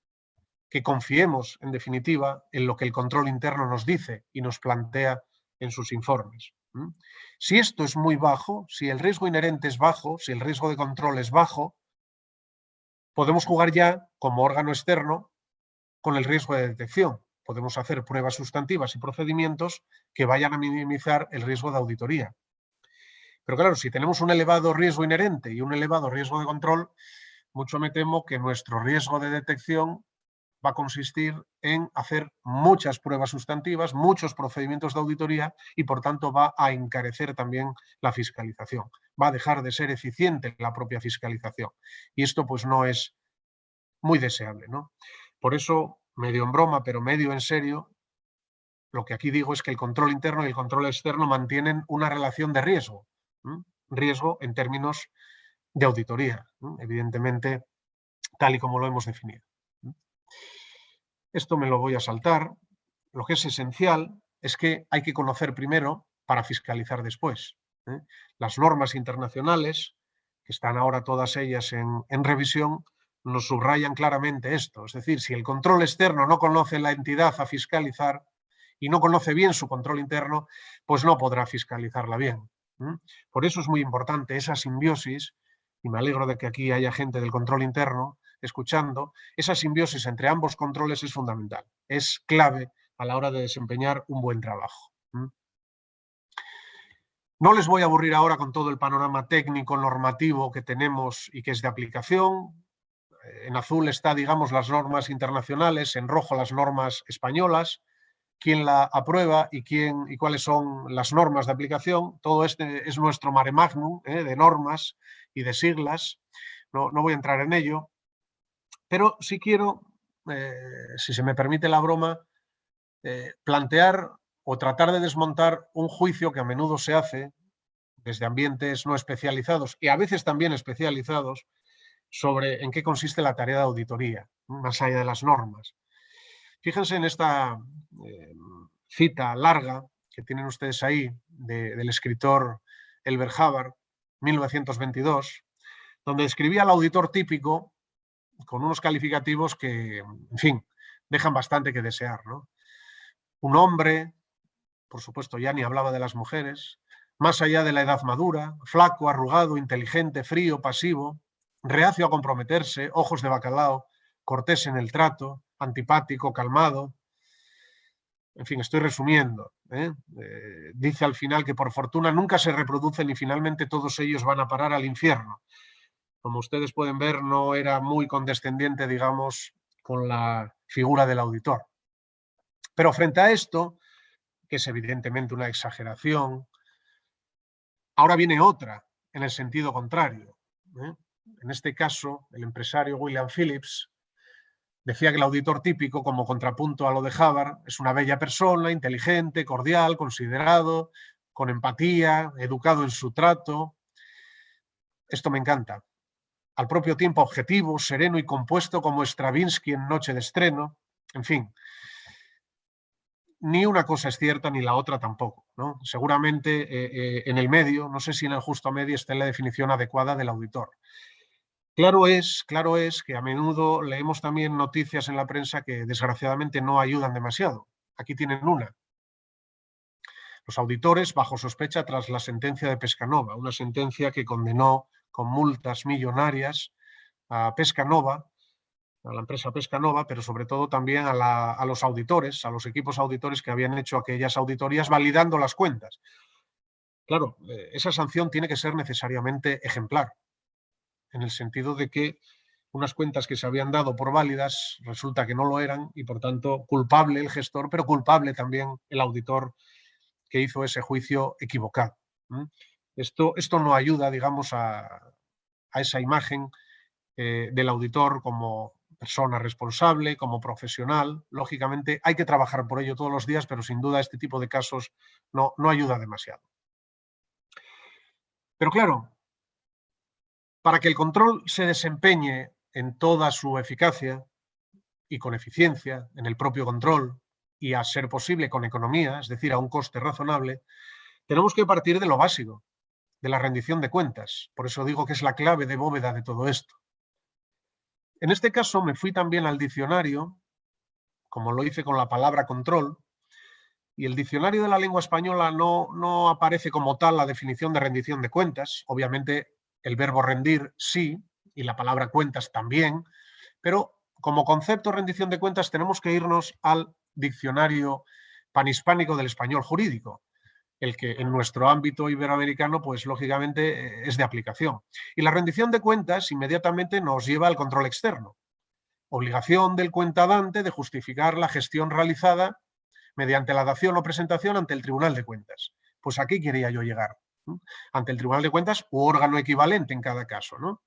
que confiemos, en definitiva, en lo que el control interno nos dice y nos plantea en sus informes. Si esto es muy bajo, si el riesgo inherente es bajo, si el riesgo de control es bajo, podemos jugar ya como órgano externo con el riesgo de detección. Podemos hacer pruebas sustantivas y procedimientos que vayan a minimizar el riesgo de auditoría. Pero claro, si tenemos un elevado riesgo inherente y un elevado riesgo de control, mucho me temo que nuestro riesgo de detección va a consistir en hacer muchas pruebas sustantivas, muchos procedimientos de auditoría y por tanto va a encarecer también la fiscalización. Va a dejar de ser eficiente la propia fiscalización. Y esto pues no es muy deseable, ¿no? Por eso, medio en broma, pero medio en serio, lo que aquí digo es que el control interno y el control externo mantienen una relación de riesgo. Riesgo en términos de auditoría, evidentemente, tal y como lo hemos definido. Esto me lo voy a saltar. Lo que es esencial es que hay que conocer primero para fiscalizar después. Las normas internacionales, que están ahora todas ellas en revisión, nos subrayan claramente esto. Es decir, si el control externo no conoce la entidad a fiscalizar y no conoce bien su control interno, pues no podrá fiscalizarla bien. Por eso es muy importante esa simbiosis, y me alegro de que aquí haya gente del control interno escuchando, esa simbiosis entre ambos controles es fundamental, es clave a la hora de desempeñar un buen trabajo. No les voy a aburrir ahora con todo el panorama técnico, normativo que tenemos y que es de aplicación. En azul está, digamos, las normas internacionales, en rojo las normas españolas, quién la aprueba y cuáles son las normas de aplicación. Todo este es nuestro mare magnum de normas y de siglas. No voy a entrar en ello, pero sí quiero, si se me permite la broma, plantear o tratar de desmontar un juicio que a menudo se hace desde ambientes no especializados y a veces también especializados sobre en qué consiste la tarea de auditoría, más allá de las normas. Fíjense en esta cita larga que tienen ustedes ahí del escritor Elbert Hubbard, 1922, donde describía al auditor típico con unos calificativos que, en fin, dejan bastante que desear, ¿no? Un hombre, por supuesto ya ni hablaba de las mujeres, más allá de la edad madura, flaco, arrugado, inteligente, frío, pasivo, reacio a comprometerse, ojos de bacalao, cortés en el trato, antipático, calmado. En fin, estoy resumiendo. Dice al final que por fortuna nunca se reproducen y finalmente todos ellos van a parar al infierno. Como ustedes pueden ver, no era muy condescendiente, digamos, con la figura del auditor. Pero frente a esto, que es evidentemente una exageración, ahora viene otra, en el sentido contrario. En este caso, el empresario William Phillips decía que el auditor típico, como contrapunto a lo de Hubbard, es una bella persona, inteligente, cordial, considerado, con empatía, educado en su trato. Esto me encanta. Al propio tiempo objetivo, sereno y compuesto como Stravinsky en Noche de Estreno. En fin, ni una cosa es cierta ni la otra tampoco, ¿no? Seguramente en el medio, no sé si en el justo medio está la definición adecuada del auditor. Claro es que a menudo leemos también noticias en la prensa que desgraciadamente no ayudan demasiado. Aquí tienen una. Los auditores bajo sospecha tras la sentencia de Pescanova, una sentencia que condenó con multas millonarias a Pescanova, a la empresa Pescanova, pero sobre todo también a los auditores, a los equipos auditores que habían hecho aquellas auditorías validando las cuentas. Claro, esa sanción tiene que ser necesariamente ejemplar, en el sentido de que unas cuentas que se habían dado por válidas resulta que no lo eran y por tanto culpable el gestor, pero culpable también el auditor que hizo ese juicio equivocado. Esto no ayuda, digamos, a esa imagen del auditor como persona responsable, como profesional. Lógicamente hay que trabajar por ello todos los días, pero sin duda este tipo de casos no ayuda demasiado. Pero claro, para que el control se desempeñe en toda su eficacia y con eficiencia en el propio control y a ser posible con economía, es decir, a un coste razonable, tenemos que partir de lo básico, de la rendición de cuentas. Por eso digo que es la clave de bóveda de todo esto. En este caso me fui también al diccionario, como lo hice con la palabra control, y el diccionario de la lengua española no aparece como tal la definición de rendición de cuentas. Obviamente el verbo rendir sí, y la palabra cuentas también, pero como concepto rendición de cuentas tenemos que irnos al diccionario panhispánico del español jurídico, el que en nuestro ámbito iberoamericano, pues lógicamente es de aplicación. Y la rendición de cuentas inmediatamente nos lleva al control externo. Obligación del cuentadante de justificar la gestión realizada mediante la dación o presentación ante el Tribunal de Cuentas. Pues aquí quería yo llegar, ¿no? Ante el Tribunal de Cuentas u órgano equivalente en cada caso, ¿no?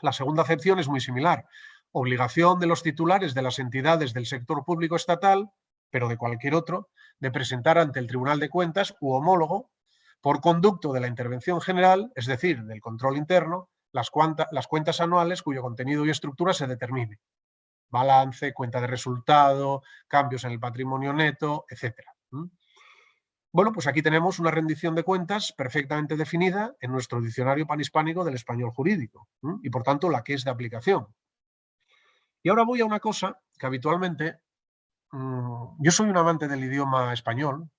La segunda acepción es muy similar. Obligación de los titulares de las entidades del sector público estatal, pero de cualquier otro, de presentar ante el Tribunal de Cuentas u homólogo, por conducto de la intervención general, es decir, del control interno, las cuentas anuales cuyo contenido y estructura se determine. Balance, cuenta de resultado, cambios en el patrimonio neto, etc. Bueno, pues aquí tenemos una rendición de cuentas perfectamente definida en nuestro diccionario panhispánico del español jurídico, y por tanto la que es de aplicación. Y ahora voy a una cosa que habitualmente, yo soy un amante del idioma español,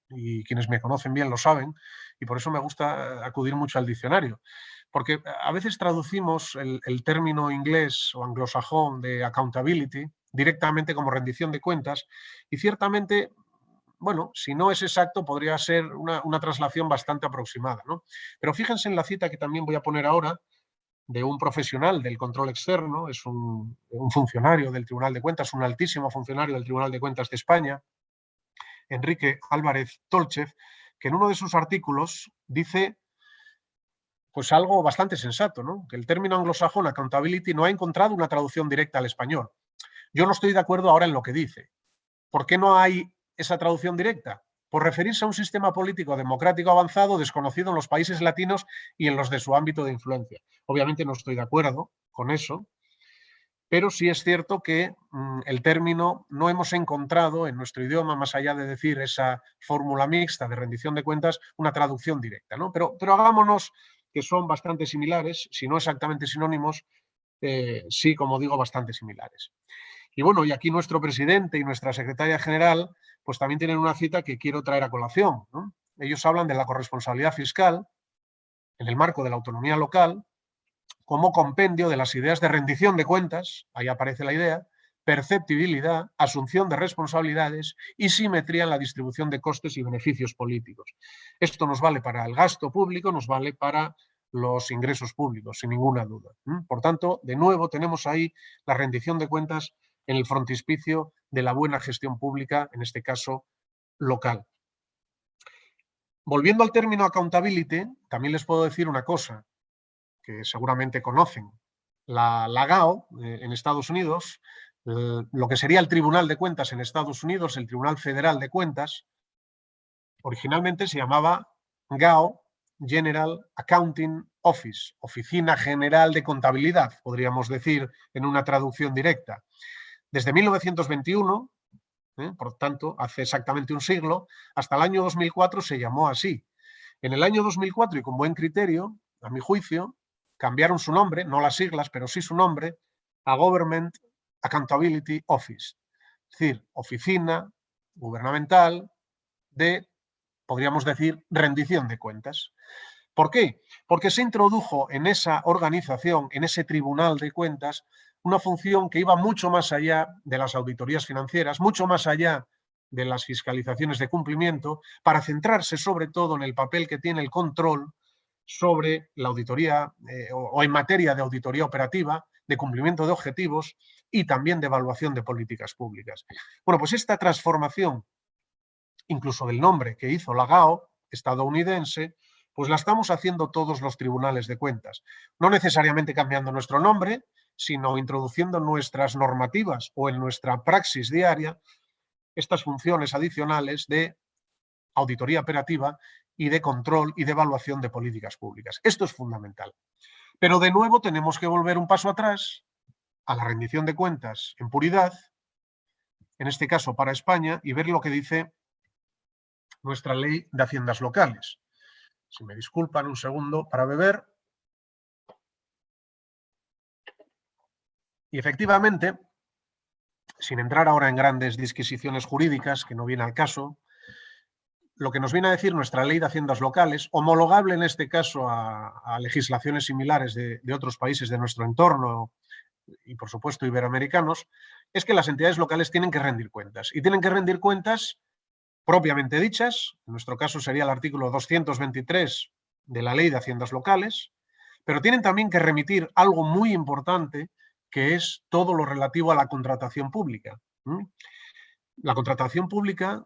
y quienes me conocen bien lo saben, y por eso me gusta acudir mucho al diccionario, porque a veces traducimos el término inglés o anglosajón de accountability directamente como rendición de cuentas, y ciertamente, bueno, si no es exacto, podría ser una traslación bastante aproximada, ¿no? Pero fíjense en la cita que también voy a poner ahora, de un profesional del control externo, es un funcionario del Tribunal de Cuentas, un altísimo funcionario del Tribunal de Cuentas de España, Enrique Álvarez Tolchez, que en uno de sus artículos dice pues algo bastante sensato, ¿no? Que el término anglosajón accountability no ha encontrado una traducción directa al español. Yo no estoy de acuerdo ahora en lo que dice. ¿Por qué no hay esa traducción directa? Por referirse a un sistema político democrático avanzado desconocido en los países latinos y en los de su ámbito de influencia. Obviamente no estoy de acuerdo con eso, pero sí es cierto que el término no hemos encontrado en nuestro idioma, más allá de decir esa fórmula mixta de rendición de cuentas, una traducción directa, ¿no? Pero hagámonos que son bastante similares, si no exactamente sinónimos, sí, como digo, bastante similares. Y bueno, y aquí nuestro presidente y nuestra secretaria general, pues también tienen una cita que quiero traer a colación, ¿no? Ellos hablan de la corresponsabilidad fiscal en el marco de la autonomía local, como compendio de las ideas de rendición de cuentas, ahí aparece la idea, perceptibilidad, asunción de responsabilidades y simetría en la distribución de costes y beneficios políticos. Esto nos vale para el gasto público, nos vale para los ingresos públicos, sin ninguna duda. Por tanto, de nuevo tenemos ahí la rendición de cuentas en el frontispicio de la buena gestión pública, en este caso local. Volviendo al término accountability, también les puedo decir una cosa que seguramente conocen. La GAO en Estados Unidos, lo que sería el Tribunal de Cuentas en Estados Unidos, el Tribunal Federal de Cuentas, originalmente se llamaba GAO, General Accounting Office, Oficina General de Contabilidad, podríamos decir en una traducción directa. Desde 1921, por tanto, hace exactamente un siglo, hasta el año 2004 se llamó así. En el año 2004, y con buen criterio, a mi juicio, cambiaron su nombre, no las siglas, pero sí su nombre, a Government Accountability Office. Es decir, oficina gubernamental de, podríamos decir, rendición de cuentas. ¿Por qué? Porque se introdujo en esa organización, en ese tribunal de cuentas, una función que iba mucho más allá de las auditorías financieras, mucho más allá de las fiscalizaciones de cumplimiento, para centrarse sobre todo en el papel que tiene el control sobre la auditoría o en materia de auditoría operativa, de cumplimiento de objetivos y también de evaluación de políticas públicas. Bueno, pues esta transformación, incluso del nombre que hizo la GAO estadounidense, pues la estamos haciendo todos los tribunales de cuentas. No necesariamente cambiando nuestro nombre, sino introduciendo en nuestras normativas o en nuestra praxis diaria estas funciones adicionales de auditoría operativa y de control y de evaluación de políticas públicas. Esto es fundamental. Pero de nuevo tenemos que volver un paso atrás a la rendición de cuentas en puridad, en este caso para España, y ver lo que dice nuestra ley de haciendas locales. Si me disculpan un segundo para beber. Y efectivamente, sin entrar ahora en grandes disquisiciones jurídicas, que no viene al caso, lo que nos viene a decir nuestra ley de haciendas locales, homologable en este caso a legislaciones similares de otros países de nuestro entorno y, por supuesto, iberoamericanos, es que las entidades locales tienen que rendir cuentas. Y tienen que rendir cuentas propiamente dichas, en nuestro caso sería el artículo 223 de la Ley de Haciendas Locales, pero tienen también que remitir algo muy importante, que es todo lo relativo a la contratación pública. La contratación pública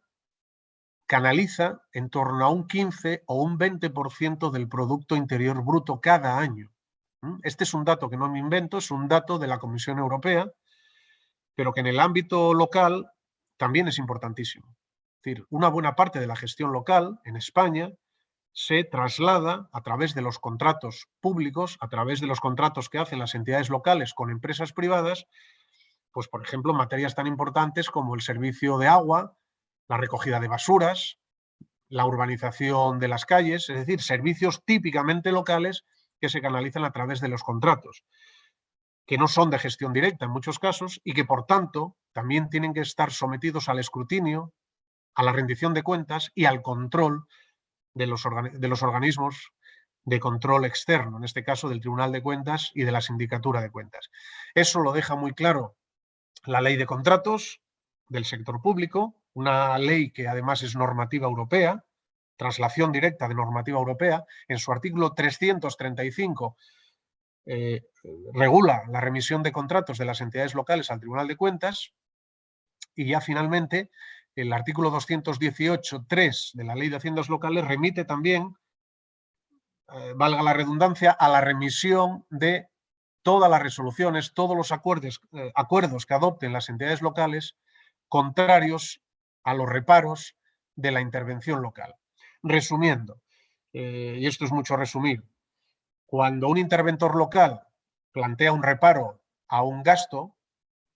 canaliza en torno a un 15 o un 20% del Producto Interior Bruto cada año. Este es un dato que no me invento, es un dato de la Comisión Europea, pero que en el ámbito local también es importantísimo. Es decir, una buena parte de la gestión local en España se traslada a través de los contratos públicos, a través de los contratos que hacen las entidades locales con empresas privadas, pues por ejemplo, materias tan importantes como el servicio de agua, la recogida de basuras, la urbanización de las calles, es decir, servicios típicamente locales que se canalizan a través de los contratos, que no son de gestión directa en muchos casos y que, por tanto, también tienen que estar sometidos al escrutinio, a la rendición de cuentas y al control de los organismos de control externo, en este caso del Tribunal de Cuentas y de la Sindicatura de Cuentas. Eso lo deja muy claro la Ley de Contratos del sector público, una ley que además es normativa europea, traslación directa de normativa europea. En su artículo 335 regula la remisión de contratos de las entidades locales al Tribunal de Cuentas, y ya finalmente el artículo 218.3 de la Ley de Haciendas Locales remite también, valga la redundancia, a la remisión de todas las resoluciones, todos los acuerdos que adopten las entidades locales contrarios a los reparos de la intervención local. Resumiendo, y esto es mucho resumir, cuando un interventor local plantea un reparo a un gasto,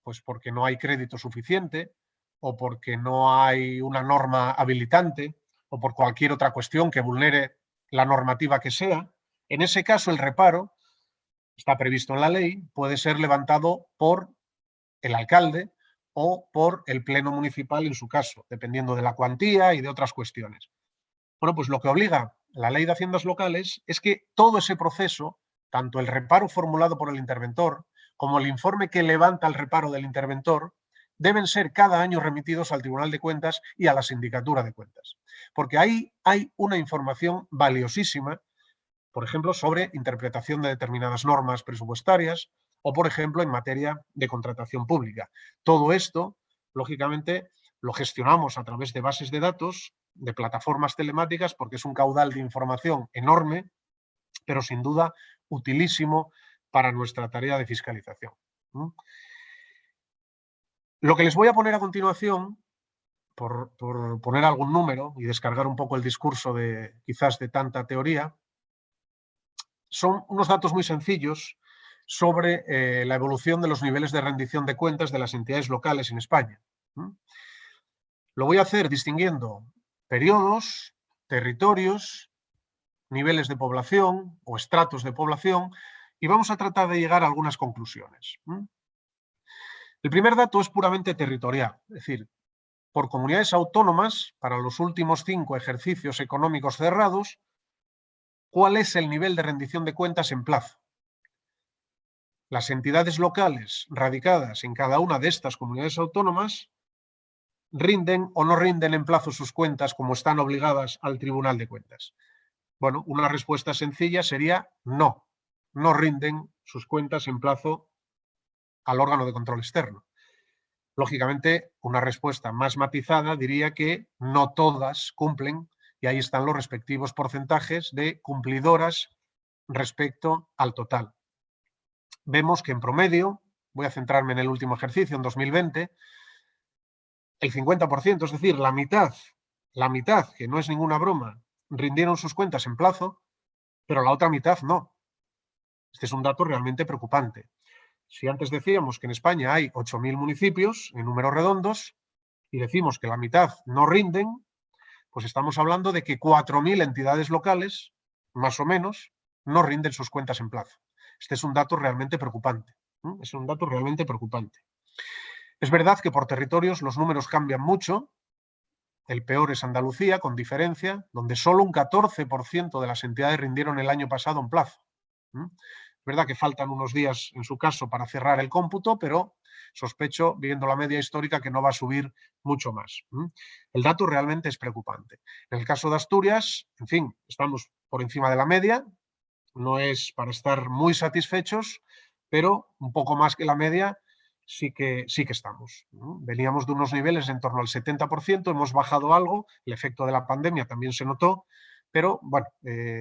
pues porque no hay crédito suficiente o porque no hay una norma habilitante o por cualquier otra cuestión que vulnere la normativa que sea, en ese caso el reparo, está previsto en la ley, puede ser levantado por el alcalde o por el pleno municipal en su caso, dependiendo de la cuantía y de otras cuestiones. Bueno, pues lo que obliga la Ley de Haciendas Locales es que todo ese proceso, tanto el reparo formulado por el interventor como el informe que levanta el reparo del interventor, deben ser cada año remitidos al Tribunal de Cuentas y a la Sindicatura de Cuentas. Porque ahí hay una información valiosísima, por ejemplo, sobre interpretación de determinadas normas presupuestarias o, por ejemplo, en materia de contratación pública. Todo esto, lógicamente, lo gestionamos a través de bases de datos, de plataformas telemáticas, porque es un caudal de información enorme, pero sin duda utilísimo para nuestra tarea de fiscalización. Lo que les voy a poner a continuación, por poner algún número y descargar un poco el discurso quizás de tanta teoría, son unos datos muy sencillos sobre la evolución de los niveles de rendición de cuentas de las entidades locales en España. Lo voy a hacer distinguiendo periodos, territorios, niveles de población o estratos de población, y vamos a tratar de llegar a algunas conclusiones. El primer dato es puramente territorial, es decir, por comunidades autónomas, para los últimos 5 ejercicios económicos cerrados, ¿cuál es el nivel de rendición de cuentas en plazo? Las entidades locales radicadas en cada una de estas comunidades autónomas rinden o no rinden en plazo sus cuentas como están obligadas al Tribunal de Cuentas. Bueno, una respuesta sencilla sería no, no rinden sus cuentas en plazo al órgano de control externo. Lógicamente, una respuesta más matizada diría que no todas cumplen, y ahí están los respectivos porcentajes de cumplidoras respecto al total. Vemos que en promedio, voy a centrarme en el último ejercicio, en 2020, el 50%, es decir, la mitad, que no es ninguna broma, rindieron sus cuentas en plazo, pero la otra mitad no. Este es un dato realmente preocupante. Si antes decíamos que en España hay 8.000 municipios, en números redondos, y decimos que la mitad no rinden, pues estamos hablando de que 4.000 entidades locales, más o menos, no rinden sus cuentas en plazo. Este es un dato realmente preocupante. Es un dato realmente preocupante. Es verdad que por territorios los números cambian mucho. el peor es Andalucía, con diferencia, donde solo un 14% de las entidades rindieron el año pasado en plazo. Es verdad que faltan unos días, en su caso, para cerrar el cómputo, pero sospecho, viendo la media histórica, que no va a subir mucho más. El dato realmente es preocupante. En el caso de Asturias, en fin, estamos por encima de la media, no es para estar muy satisfechos, pero un poco más que la media sí que estamos. Veníamos de unos niveles en torno al 70%, hemos bajado algo, el efecto de la pandemia también se notó, pero bueno,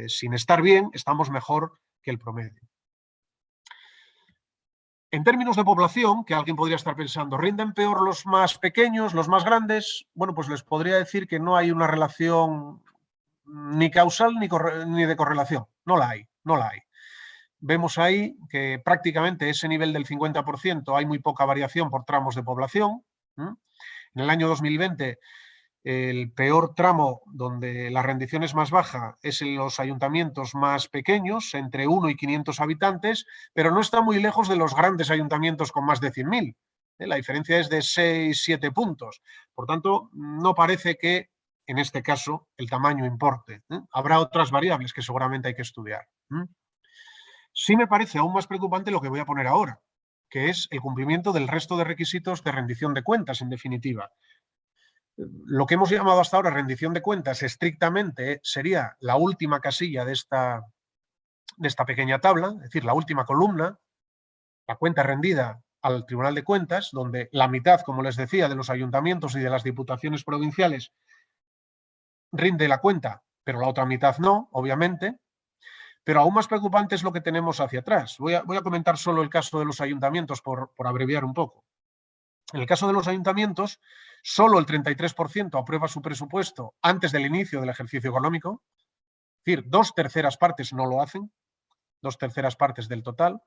sin estar bien, estamos mejor que el promedio. En términos de población, que alguien podría estar pensando, ¿rinden peor los más pequeños, los más grandes? Bueno, pues les podría decir que no hay una relación ni causal ni de correlación. No la hay. Vemos ahí que prácticamente ese nivel del 50% hay muy poca variación por tramos de población. En el año 2020, el peor tramo donde la rendición es más baja es en los ayuntamientos más pequeños, entre 1 y 500 habitantes, pero no está muy lejos de los grandes ayuntamientos con más de 100.000. La diferencia es de 6-7 puntos. Por tanto, no parece que en este caso el tamaño importe. Habrá otras variables que seguramente hay que estudiar. Sí me parece aún más preocupante lo que voy a poner ahora, que es el cumplimiento del resto de requisitos de rendición de cuentas, en definitiva. Lo que hemos llamado hasta ahora rendición de cuentas estrictamente sería la última casilla de esta pequeña tabla, es decir, la última columna, la cuenta rendida al Tribunal de Cuentas, donde la mitad, como les decía, de los ayuntamientos y de las diputaciones provinciales rinde la cuenta, pero la otra mitad no, obviamente. Pero aún más preocupante es lo que tenemos hacia atrás. Voy a comentar solo el caso de los ayuntamientos por abreviar un poco. En el caso de los ayuntamientos, solo el 33% aprueba su presupuesto antes del inicio del ejercicio económico, es decir, 2/3 partes no lo hacen, 2/3 partes del total.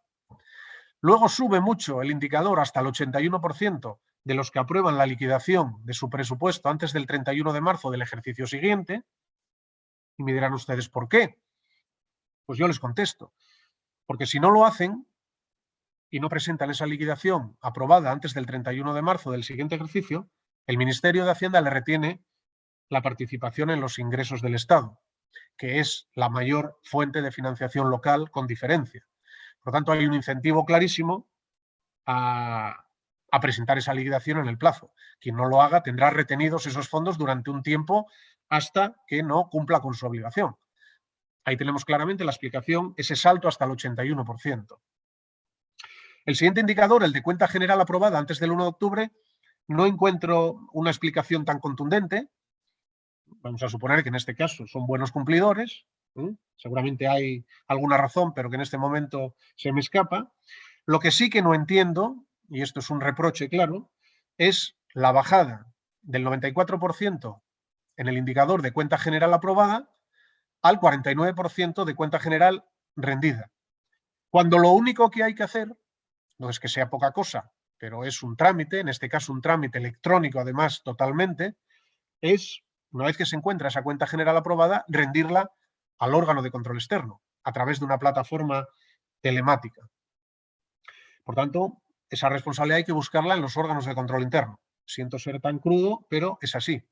Luego sube mucho el indicador hasta el 81% de los que aprueban la liquidación de su presupuesto antes del 31 de marzo del ejercicio siguiente. Y me dirán ustedes, ¿por qué? Pues yo les contesto, porque si no lo hacen y no presentan esa liquidación aprobada antes del 31 de marzo del siguiente ejercicio, el Ministerio de Hacienda le retiene la participación en los ingresos del Estado, que es la mayor fuente de financiación local con diferencia. Por lo tanto, hay un incentivo clarísimo a presentar esa liquidación en el plazo. Quien no lo haga tendrá retenidos esos fondos durante un tiempo hasta que no cumpla con su obligación. Ahí tenemos claramente la explicación, ese salto hasta el 81%. El siguiente indicador, el de cuenta general aprobada antes del 1 de octubre, no encuentro una explicación tan contundente. Vamos a suponer que en este caso son buenos cumplidores. Seguramente hay alguna razón, pero que en este momento se me escapa. Lo que sí que no entiendo, y esto es un reproche claro, es la bajada del 94% en el indicador de cuenta general aprobada al 49% de cuenta general rendida. Cuando lo único que hay que hacer, no es que sea poca cosa, pero es un trámite, en este caso un trámite electrónico además totalmente, es, una vez que se encuentra esa cuenta general aprobada, rendirla al órgano de control externo a través de una plataforma telemática. Por tanto, esa responsabilidad hay que buscarla en los órganos de control interno. Siento ser tan crudo, pero es así.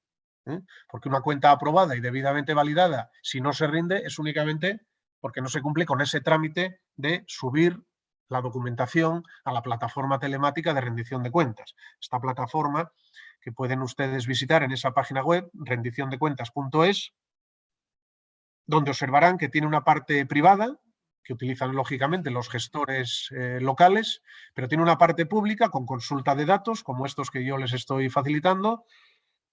Porque una cuenta aprobada y debidamente validada, si no se rinde, es únicamente porque no se cumple con ese trámite de subir la documentación a la plataforma telemática de rendición de cuentas. Esta plataforma que pueden ustedes visitar en esa página web, rendiciondecuentas.es, donde observarán que tiene una parte privada, que utilizan lógicamente los gestores locales, pero tiene una parte pública con consulta de datos, como estos que yo les estoy facilitando,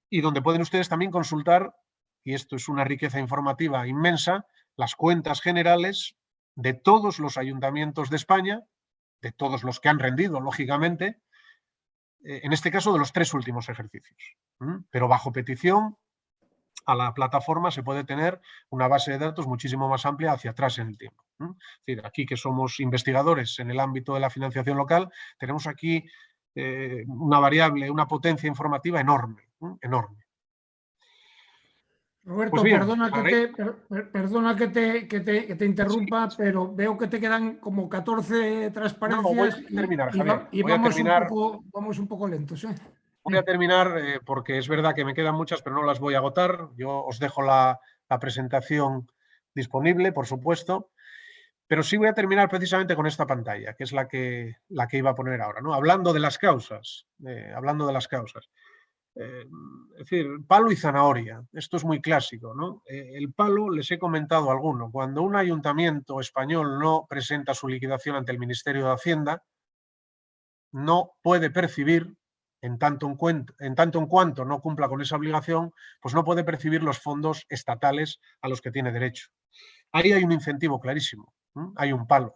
y donde pueden ustedes también consultar, y esto es una riqueza informativa inmensa, las cuentas generales de todos los ayuntamientos de España, de todos los que han rendido, lógicamente, en este caso de los 3 últimos ejercicios. Pero bajo petición a la plataforma se puede tener una base de datos muchísimo más amplia hacia atrás en el tiempo. Es decir, aquí que somos investigadores en el ámbito de la financiación local, tenemos aquí una variable, una potencia informativa enorme, enorme. Roberto, Pues bien, perdona que te interrumpa, sí, pero veo que te quedan como 14 transparencias. No, voy a terminar, y Javier. vamos un poco lentos. Voy a terminar porque es verdad que me quedan muchas, pero no las voy a agotar. Yo os dejo la presentación disponible, por supuesto, pero sí voy a terminar precisamente con esta pantalla, que es la que iba a poner ahora, ¿no? Hablando de las causas. Es decir, palo y zanahoria. Esto es muy clásico, ¿no? El palo, les he comentado alguno. Cuando un ayuntamiento español no presenta su liquidación ante el Ministerio de Hacienda, no puede percibir, en tanto en cuanto no cumpla con esa obligación, pues no puede percibir los fondos estatales a los que tiene derecho. Ahí hay un incentivo clarísimo, hay un palo.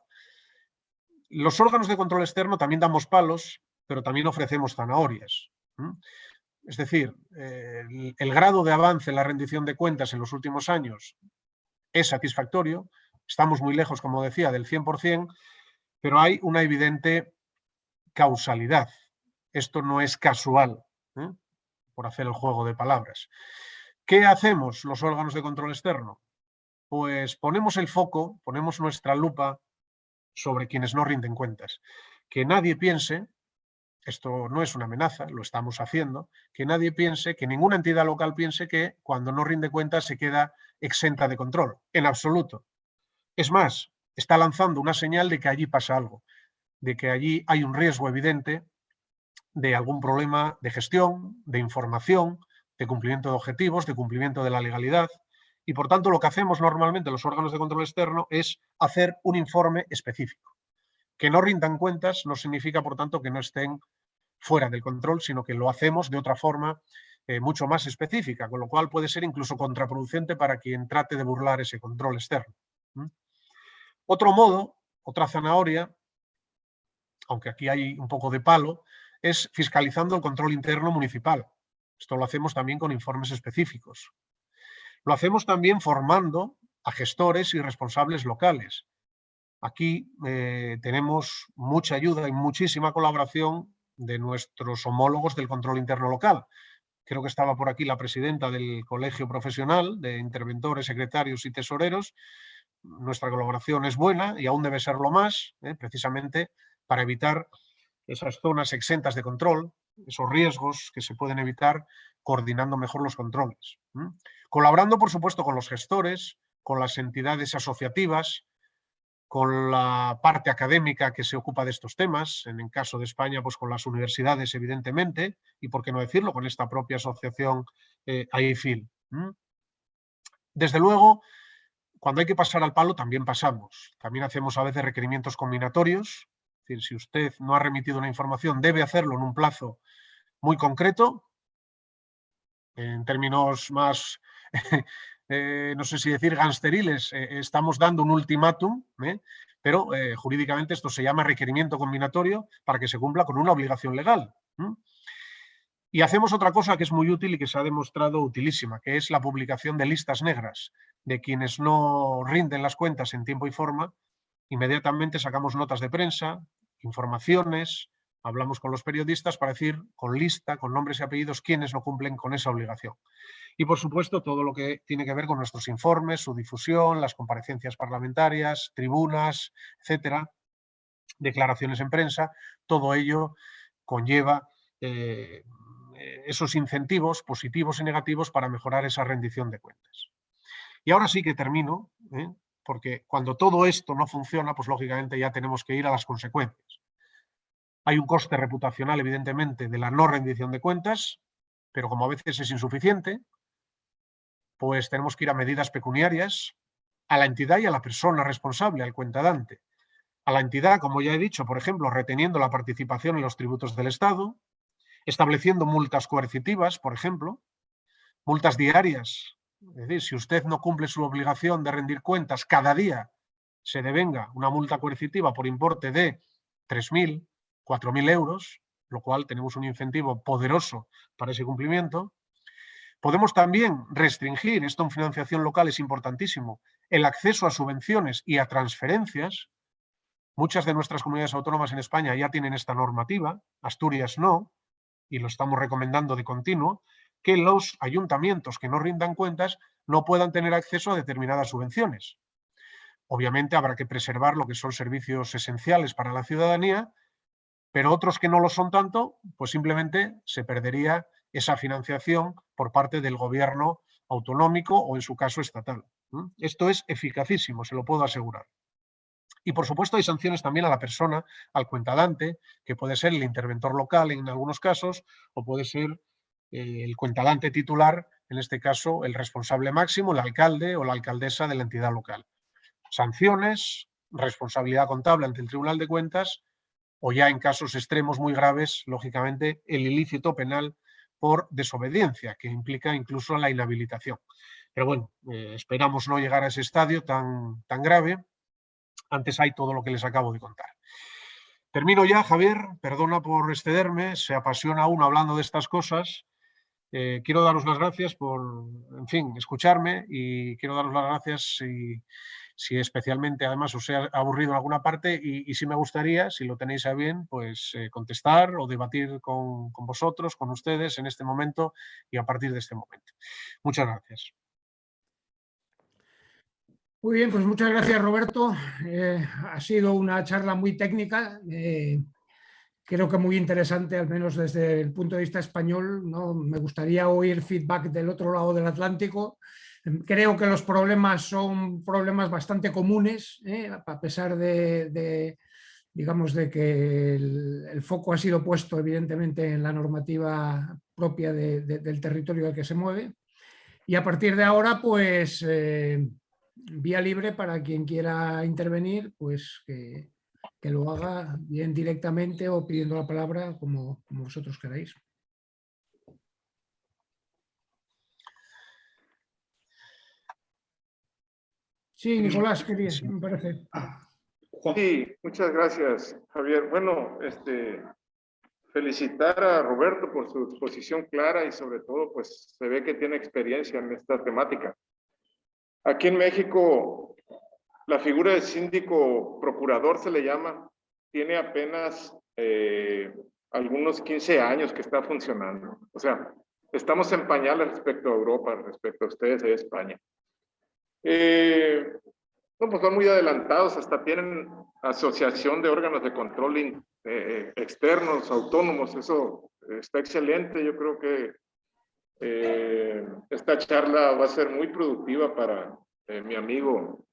Los órganos de control externo también damos palos, pero también ofrecemos zanahorias. Es decir, el grado de avance en la rendición de cuentas en los últimos años es satisfactorio, estamos muy lejos, como decía, del 100%, pero hay una evidente causalidad. Esto no es casual, por hacer el juego de palabras. ¿Qué hacemos los órganos de control externo? Pues ponemos el foco, ponemos nuestra lupa sobre quienes no rinden cuentas. Que nadie piense, esto no es una amenaza, lo estamos haciendo, que nadie piense, que ninguna entidad local piense que cuando no rinde cuentas se queda exenta de control, en absoluto. Es más, está lanzando una señal de que allí pasa algo, de que allí hay un riesgo evidente de algún problema de gestión, de información, de cumplimiento de objetivos, de cumplimiento de la legalidad. Y por tanto lo que hacemos normalmente los órganos de control externo es hacer un informe específico. Que no rindan cuentas no significa, por tanto, que no estén fuera del control, sino que lo hacemos de otra forma mucho más específica, con lo cual puede ser incluso contraproducente para quien trate de burlar ese control externo. Otro modo, otra zanahoria, aunque aquí hay un poco de palo, es fiscalizando el control interno municipal. Esto lo hacemos también con informes específicos. Lo hacemos también formando a gestores y responsables locales. Aquí tenemos mucha ayuda y muchísima colaboración de nuestros homólogos del control interno local. Creo que estaba por aquí la presidenta del Colegio Profesional de Interventores, Secretarios y Tesoreros. Nuestra colaboración es buena y aún debe serlo más, precisamente para evitar esas zonas exentas de control, esos riesgos que se pueden evitar coordinando mejor los controles. Colaborando, por supuesto, con los gestores, con las entidades asociativas, con la parte académica que se ocupa de estos temas, en el caso de España, pues con las universidades, evidentemente, y por qué no decirlo, con esta propia asociación AIFIL. Desde luego, cuando hay que pasar al palo, también pasamos. También hacemos a veces requerimientos combinatorios. Es decir, si usted no ha remitido una información, debe hacerlo en un plazo muy concreto. En términos más, no sé si decir gangsteriles, estamos dando un ultimátum, pero jurídicamente esto se llama requerimiento combinatorio para que se cumpla con una obligación legal. Y hacemos otra cosa que es muy útil y que se ha demostrado utilísima, que es la publicación de listas negras de quienes no rinden las cuentas en tiempo y forma. Inmediatamente sacamos notas de prensa, informaciones, hablamos con los periodistas para decir con lista, con nombres y apellidos, quiénes no cumplen con esa obligación. Y por supuesto todo lo que tiene que ver con nuestros informes, su difusión, las comparecencias parlamentarias, tribunas, etcétera, declaraciones en prensa, todo ello conlleva esos incentivos positivos y negativos para mejorar esa rendición de cuentas. Y ahora sí que termino, porque cuando todo esto no funciona, pues lógicamente ya tenemos que ir a las consecuencias. Hay un coste reputacional, evidentemente, de la no rendición de cuentas, pero como a veces es insuficiente, pues tenemos que ir a medidas pecuniarias, a la entidad y a la persona responsable, al cuentadante. A la entidad, como ya he dicho, por ejemplo, reteniendo la participación en los tributos del Estado, estableciendo multas coercitivas, por ejemplo, multas diarias. Es decir, si usted no cumple su obligación de rendir cuentas, cada día se devenga una multa coercitiva por importe de 3.000, 4.000 euros, lo cual tenemos un incentivo poderoso para ese cumplimiento. Podemos también restringir, esto en financiación local es importantísimo, el acceso a subvenciones y a transferencias. Muchas de nuestras comunidades autónomas en España ya tienen esta normativa, Asturias no, y lo estamos recomendando de continuo, que los ayuntamientos que no rindan cuentas no puedan tener acceso a determinadas subvenciones. Obviamente habrá que preservar lo que son servicios esenciales para la ciudadanía, pero otros que no lo son tanto, pues simplemente se perdería esa financiación por parte del gobierno autonómico o en su caso estatal. Esto es eficacísimo, se lo puedo asegurar. Y por supuesto hay sanciones también a la persona, al cuentadante, que puede ser el interventor local en algunos casos, o puede ser el cuentadante titular, en este caso el responsable máximo, el alcalde o la alcaldesa de la entidad local. Sanciones, responsabilidad contable ante el Tribunal de Cuentas, o ya en casos extremos muy graves, lógicamente, el ilícito penal por desobediencia, que implica incluso la inhabilitación. Pero bueno, esperamos no llegar a ese estadio tan grave. Antes hay todo lo que les acabo de contar. Termino ya, Javier, perdona por excederme, se apasiona uno hablando de estas cosas. Quiero daros las gracias por, en fin, escucharme, y quiero daros las gracias si especialmente además os he aburrido en alguna parte, y si me gustaría, si lo tenéis a bien, pues contestar o debatir con vosotros, con ustedes en este momento y a partir de este momento. Muchas gracias. Muy bien, pues muchas gracias, Roberto. Ha sido una charla muy técnica, creo que muy interesante, al menos desde el punto de vista español, ¿no? Me gustaría oír feedback del otro lado del Atlántico. Creo que los problemas son problemas bastante comunes, a pesar digamos, de que el foco ha sido puesto evidentemente en la normativa propia del territorio al que se mueve. Y a partir de ahora, pues, vía libre para quien quiera intervenir, pues que lo haga bien directamente o pidiendo la palabra, como vosotros queráis. Sí, Nicolás, querías, me parece. Sí, muchas gracias, Javier. Bueno, felicitar a Roberto por su exposición clara y sobre todo, pues se ve que tiene experiencia en esta temática. Aquí en México, la figura del síndico procurador se le llama, tiene apenas algunos 15 años que está funcionando. O sea, estamos en pañales respecto a Europa, respecto a ustedes de España. No, pues van muy adelantados, hasta tienen asociación de órganos de control externos, autónomos. Eso está excelente. Yo creo que esta charla va a ser muy productiva para mi amigo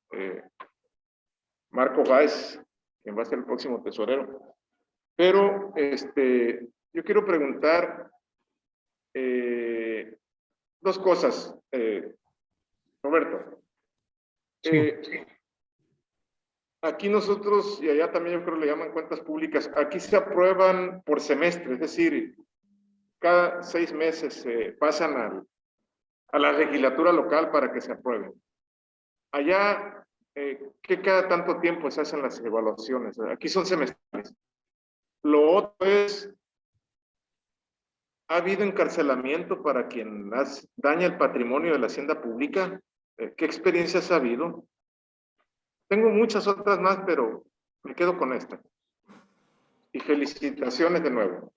Marco Báez, quien va a ser el próximo tesorero. Pero yo quiero preguntar dos cosas, Roberto. Sí. Aquí nosotros, y allá también yo creo que le llaman cuentas públicas, aquí se aprueban por semestre, es decir, cada 6 meses se pasan a la legislatura local para que se aprueben. Allá, ¿qué cada tanto tiempo se hacen las evaluaciones? Aquí son semestrales. Lo otro es, ¿ha habido encarcelamiento para quien daña el patrimonio de la hacienda pública? ¿Qué experiencias ha habido? Tengo muchas otras más, pero me quedo con esta. Y felicitaciones de nuevo.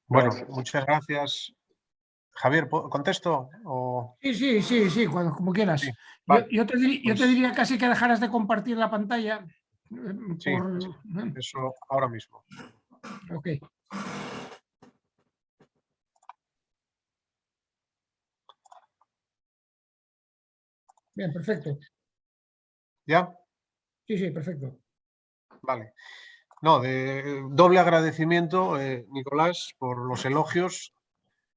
Bueno, Gracias. muchas gracias. Javier, ¿contesto? ¿O? Sí, como quieras. Sí, vale. Yo te diría casi que dejaras de compartir la pantalla. Sí, eso ahora mismo. Ok. Bien, perfecto. ¿Ya? Sí, perfecto. Vale. No, doble agradecimiento, Nicolás, por los elogios,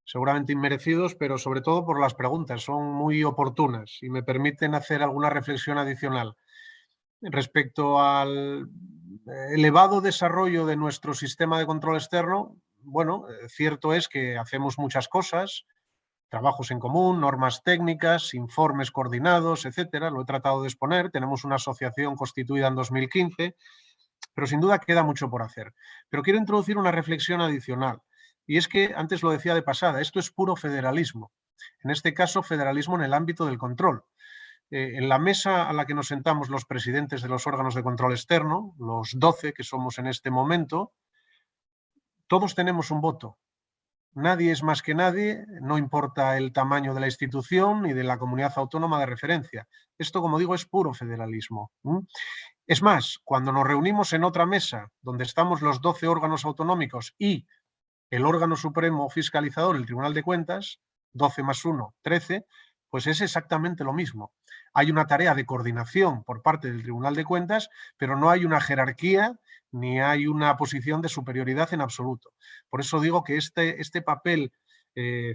seguramente inmerecidos, pero sobre todo por las preguntas, son muy oportunas y me permiten hacer alguna reflexión adicional. Respecto al elevado desarrollo de nuestro sistema de control externo, bueno, cierto es que hacemos muchas cosas, trabajos en común, normas técnicas, informes coordinados, etcétera. Lo he tratado de exponer. Tenemos una asociación constituida en 2015, pero sin duda queda mucho por hacer. Pero quiero introducir una reflexión adicional. Y es que, antes lo decía de pasada, esto es puro federalismo. En este caso, federalismo en el ámbito del control. En la mesa a la que nos sentamos los presidentes de los órganos de control externo, los 12 que somos en este momento, todos tenemos un voto. Nadie es más que nadie, no importa el tamaño de la institución ni de la comunidad autónoma de referencia. Esto, como digo, es puro federalismo. Es más, cuando nos reunimos en otra mesa, donde estamos los 12 órganos autonómicos y el órgano supremo fiscalizador, el Tribunal de Cuentas, 12 más 1, 13, pues es exactamente lo mismo. Hay una tarea de coordinación por parte del Tribunal de Cuentas, pero no hay una jerarquía ni hay una posición de superioridad en absoluto. Por eso digo que este papel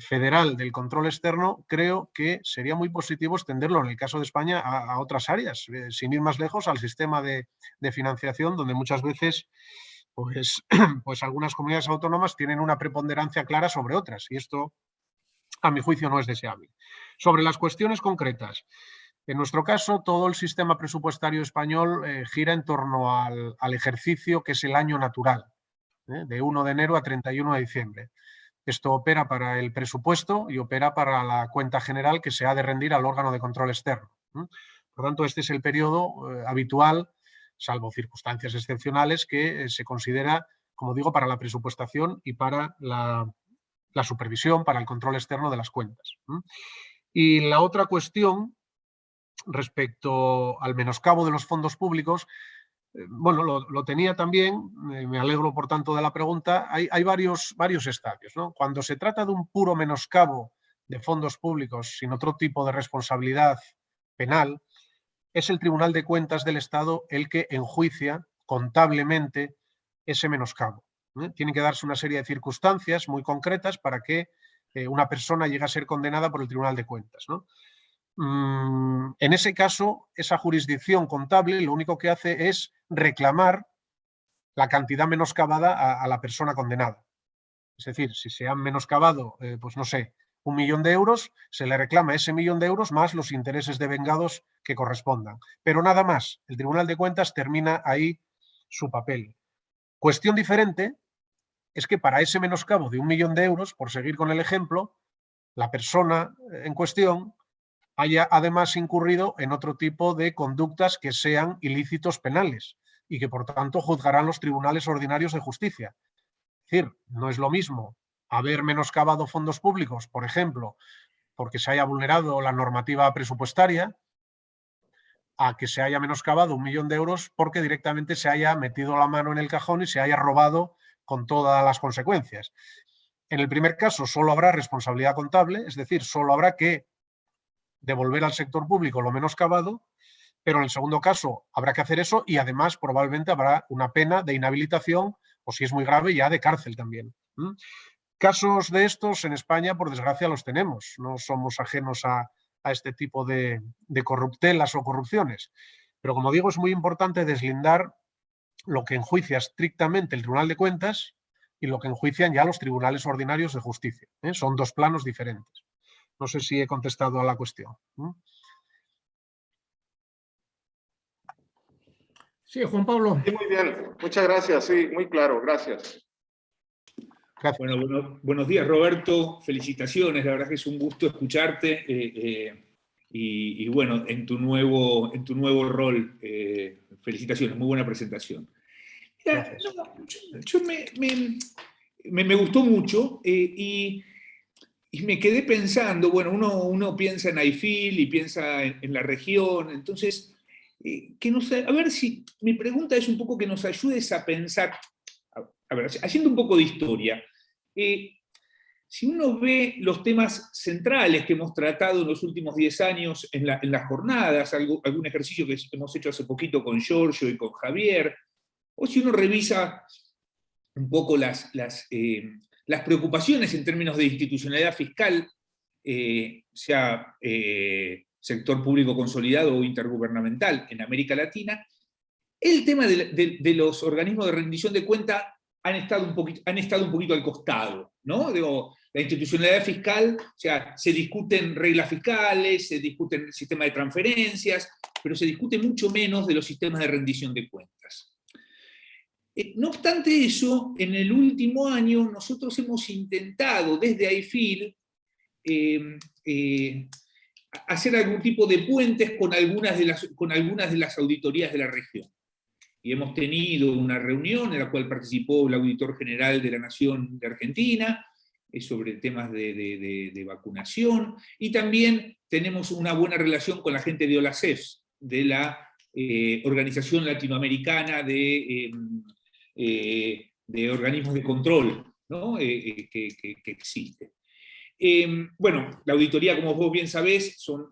federal del control externo creo que sería muy positivo extenderlo en el caso de España a otras áreas, sin ir más lejos al sistema de financiación, donde muchas veces pues algunas comunidades autónomas tienen una preponderancia clara sobre otras, y esto a mi juicio no es deseable. Sobre las cuestiones concretas, en nuestro caso todo el sistema presupuestario español gira en torno al ejercicio que es el año natural, de 1 de enero a 31 de diciembre. Esto opera para el presupuesto y opera para la cuenta general que se ha de rendir al órgano de control externo. Por lo tanto, este es el periodo habitual, salvo circunstancias excepcionales, que se considera, como digo, para la presupuestación y para la supervisión, para el control externo de las cuentas. Y la otra cuestión, respecto al menoscabo de los fondos públicos, bueno, lo tenía también, me alegro por tanto de la pregunta. Hay varios estadios, ¿no? Cuando se trata de un puro menoscabo de fondos públicos sin otro tipo de responsabilidad penal, es el Tribunal de Cuentas del Estado el que enjuicia contablemente ese menoscabo. Tienen que darse una serie de circunstancias muy concretas para que una persona llegue a ser condenada por el Tribunal de Cuentas, ¿no? En ese caso, esa jurisdicción contable lo único que hace es reclamar la cantidad menoscabada a la persona condenada. Es decir, si se han menoscabado, pues no sé, 1 millón de euros, se le reclama ese 1 millón de euros más los intereses devengados que correspondan. Pero nada más, el Tribunal de Cuentas termina ahí su papel. Cuestión diferente es que para ese menoscabo de 1 millón de euros, por seguir con el ejemplo, la persona en cuestión haya además incurrido en otro tipo de conductas que sean ilícitos penales y que por tanto juzgarán los tribunales ordinarios de justicia. Es decir, no es lo mismo haber menoscabado fondos públicos, por ejemplo, porque se haya vulnerado la normativa presupuestaria, a que se haya menoscabado 1 millón de euros porque directamente se haya metido la mano en el cajón y se haya robado con todas las consecuencias. En el primer caso solo habrá responsabilidad contable, es decir, solo habrá que devolver al sector público lo menoscabado, pero en el segundo caso habrá que hacer eso y además probablemente habrá una pena de inhabilitación o, si es muy grave, ya de cárcel también. Casos de estos en España, por desgracia, los tenemos. No somos ajenos a este tipo de corruptelas o corrupciones. Pero, como digo, es muy importante deslindar lo que enjuicia estrictamente el Tribunal de Cuentas y lo que enjuician ya los tribunales ordinarios de justicia. Son dos planos diferentes. No sé si he contestado a la cuestión. Sí, Juan Pablo. Sí, muy bien. Muchas gracias. Sí, muy claro. Gracias. Gracias. Bueno, buenos días, Roberto. Felicitaciones. La verdad que es un gusto escucharte. Y bueno, en tu nuevo rol, felicitaciones. Muy buena presentación. Mira, yo me gustó mucho y me quedé pensando, bueno, uno piensa en AIFIL y piensa en la región, entonces, a ver si, mi pregunta es un poco que nos ayudes a pensar, a ver, haciendo un poco de historia, si uno ve los temas centrales que hemos tratado en los últimos 10 años en las jornadas, algún ejercicio que hemos hecho hace poquito con Giorgio y con Javier, o si uno revisa un poco las preocupaciones en términos de institucionalidad fiscal, sea sector público consolidado o intergubernamental en América Latina, el tema de los organismos de rendición de cuenta han estado un poquito al costado, ¿no? Digo, la institucionalidad fiscal, o sea, se discuten reglas fiscales, se discute el sistema de transferencias, pero se discute mucho menos de los sistemas de rendición de cuentas. No obstante eso, en el último año nosotros hemos intentado desde AIFIL hacer algún tipo de puentes con algunas de las auditorías de la región. Y hemos tenido una reunión en la cual participó el Auditor General de la Nación de Argentina sobre temas de vacunación, y también tenemos una buena relación con la gente de OLACEF, de la organización latinoamericana de organismos de control, ¿no? que existe. Bueno, la auditoría, como vos bien sabés, son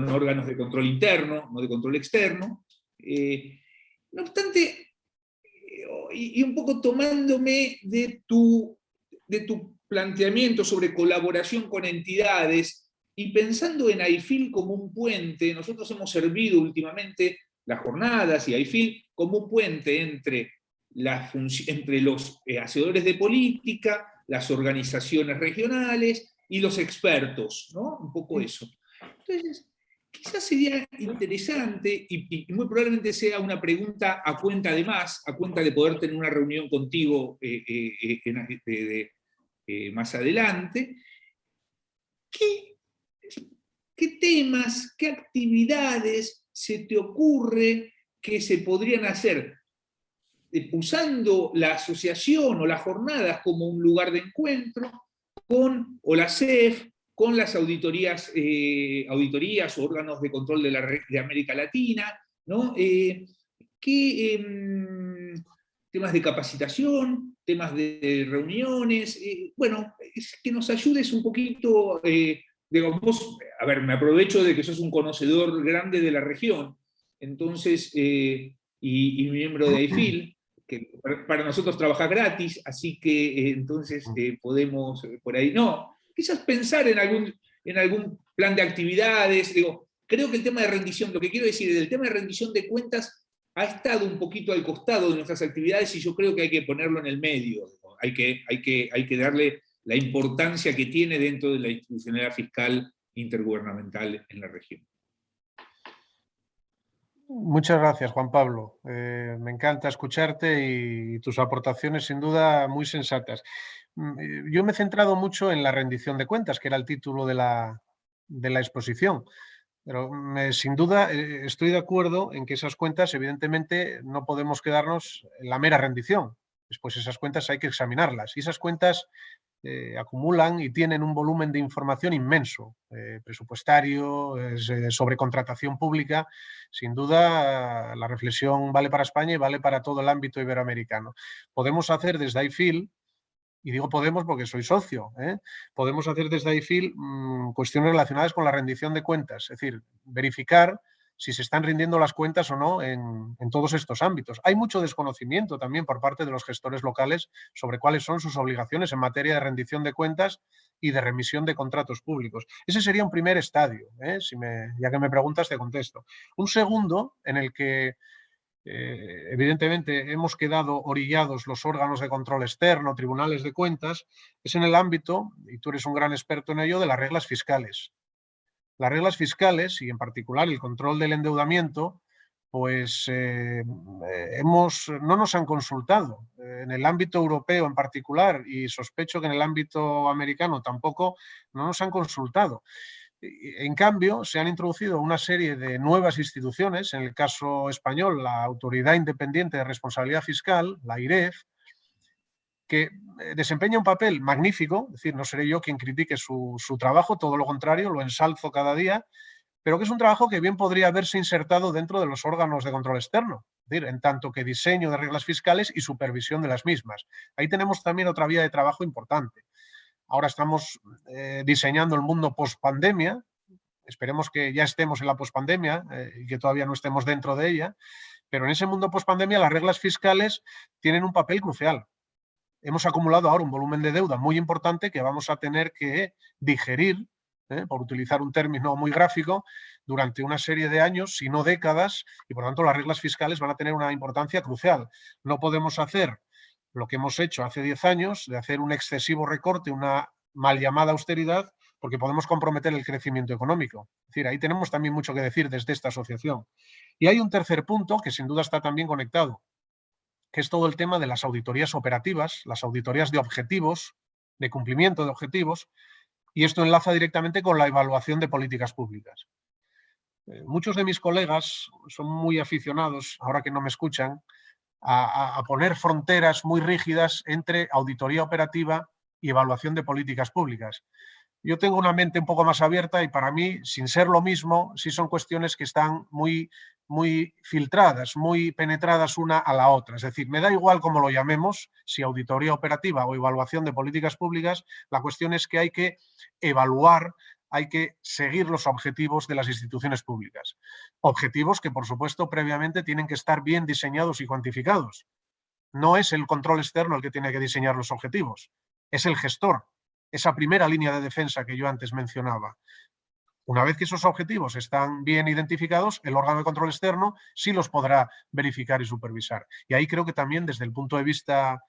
órganos de control interno, no de control externo. No obstante, y un poco tomándome de tu planteamiento sobre colaboración con entidades, y pensando en AIFIL como un puente, nosotros hemos servido últimamente las jornadas y AIFIL como un puente entre los hacedores de política, las organizaciones regionales y los expertos, ¿no? Un poco eso. Entonces, quizás sería interesante, y muy probablemente sea una pregunta a cuenta de más, a cuenta de poder tener una reunión contigo más adelante, ¿qué temas, qué actividades se te ocurre que se podrían hacer usando la asociación o las jornadas como un lugar de encuentro con la CEF, con las auditorías o órganos de control de América Latina, ¿no? Temas de capacitación, temas de reuniones, bueno, que nos ayudes un poquito, digamos, a ver, me aprovecho de que sos un conocedor grande de la región, entonces, y miembro de AIFIL, que para nosotros trabaja gratis, así que entonces podemos por ahí, no, quizás pensar en algún plan de actividades, digo, creo que el tema de rendición, lo que quiero decir es el tema de rendición de cuentas ha estado un poquito al costado de nuestras actividades y yo creo que hay que ponerlo en el medio, ¿no? Hay que darle la importancia que tiene dentro de la institucionalidad fiscal intergubernamental en la región. Muchas gracias, Juan Pablo. Me encanta escucharte y tus aportaciones sin duda muy sensatas. Yo me he centrado mucho en la rendición de cuentas, que era el título de la exposición. Pero sin duda estoy de acuerdo en que esas cuentas, evidentemente, no podemos quedarnos en la mera rendición. Después esas cuentas hay que examinarlas. Y esas cuentas acumulan y tienen un volumen de información inmenso, presupuestario, sobre contratación pública. Sin duda, la reflexión vale para España y vale para todo el ámbito iberoamericano. Podemos hacer desde AIFIL, y digo podemos porque soy socio, podemos hacer desde AIFIL cuestiones relacionadas con la rendición de cuentas, es decir, verificar si se están rindiendo las cuentas o no en todos estos ámbitos. Hay mucho desconocimiento también por parte de los gestores locales sobre cuáles son sus obligaciones en materia de rendición de cuentas y de remisión de contratos públicos. Ese sería un primer estadio, ya que me preguntas te contesto. Un segundo en el que evidentemente hemos quedado orillados los órganos de control externo, tribunales de cuentas, es en el ámbito, y tú eres un gran experto en ello, de las reglas fiscales. Las reglas fiscales, y en particular el control del endeudamiento, pues no nos han consultado. En el ámbito europeo en particular, y sospecho que en el ámbito americano tampoco, no nos han consultado. En cambio, se han introducido una serie de nuevas instituciones, en el caso español, la Autoridad Independiente de Responsabilidad Fiscal, la AIREF, que desempeña un papel magnífico, es decir, no seré yo quien critique su trabajo, todo lo contrario, lo ensalzo cada día, pero que es un trabajo que bien podría haberse insertado dentro de los órganos de control externo, es decir, en tanto que diseño de reglas fiscales y supervisión de las mismas. Ahí tenemos también otra vía de trabajo importante. Ahora estamos diseñando el mundo post-pandemia, esperemos que ya estemos en la post-pandemia y que todavía no estemos dentro de ella, pero en ese mundo post-pandemia las reglas fiscales tienen un papel crucial. Hemos acumulado ahora un volumen de deuda muy importante que vamos a tener que digerir, por utilizar un término muy gráfico, durante una serie de años, si no décadas, y por tanto las reglas fiscales van a tener una importancia crucial. No podemos hacer lo que hemos hecho hace 10 años, de hacer un excesivo recorte, una mal llamada austeridad, porque podemos comprometer el crecimiento económico. Es decir, ahí tenemos también mucho que decir desde esta asociación. Y hay un tercer punto que sin duda está también conectado, que es todo el tema de las auditorías operativas, las auditorías de objetivos, de cumplimiento de objetivos, y esto enlaza directamente con la evaluación de políticas públicas. Muchos de mis colegas son muy aficionados, ahora que no me escuchan, a poner fronteras muy rígidas entre auditoría operativa y evaluación de políticas públicas. Yo tengo una mente un poco más abierta y para mí, sin ser lo mismo, sí son cuestiones que están muy filtradas, muy penetradas una a la otra. Es decir, me da igual cómo lo llamemos, si auditoría operativa o evaluación de políticas públicas, la cuestión es que hay que evaluar, hay que seguir los objetivos de las instituciones públicas. Objetivos que, por supuesto, previamente tienen que estar bien diseñados y cuantificados. No es el control externo el que tiene que diseñar los objetivos, es el gestor, esa primera línea de defensa que yo antes mencionaba. Una vez que esos objetivos están bien identificados, el órgano de control externo sí los podrá verificar y supervisar. Y ahí creo que también desde el punto de vista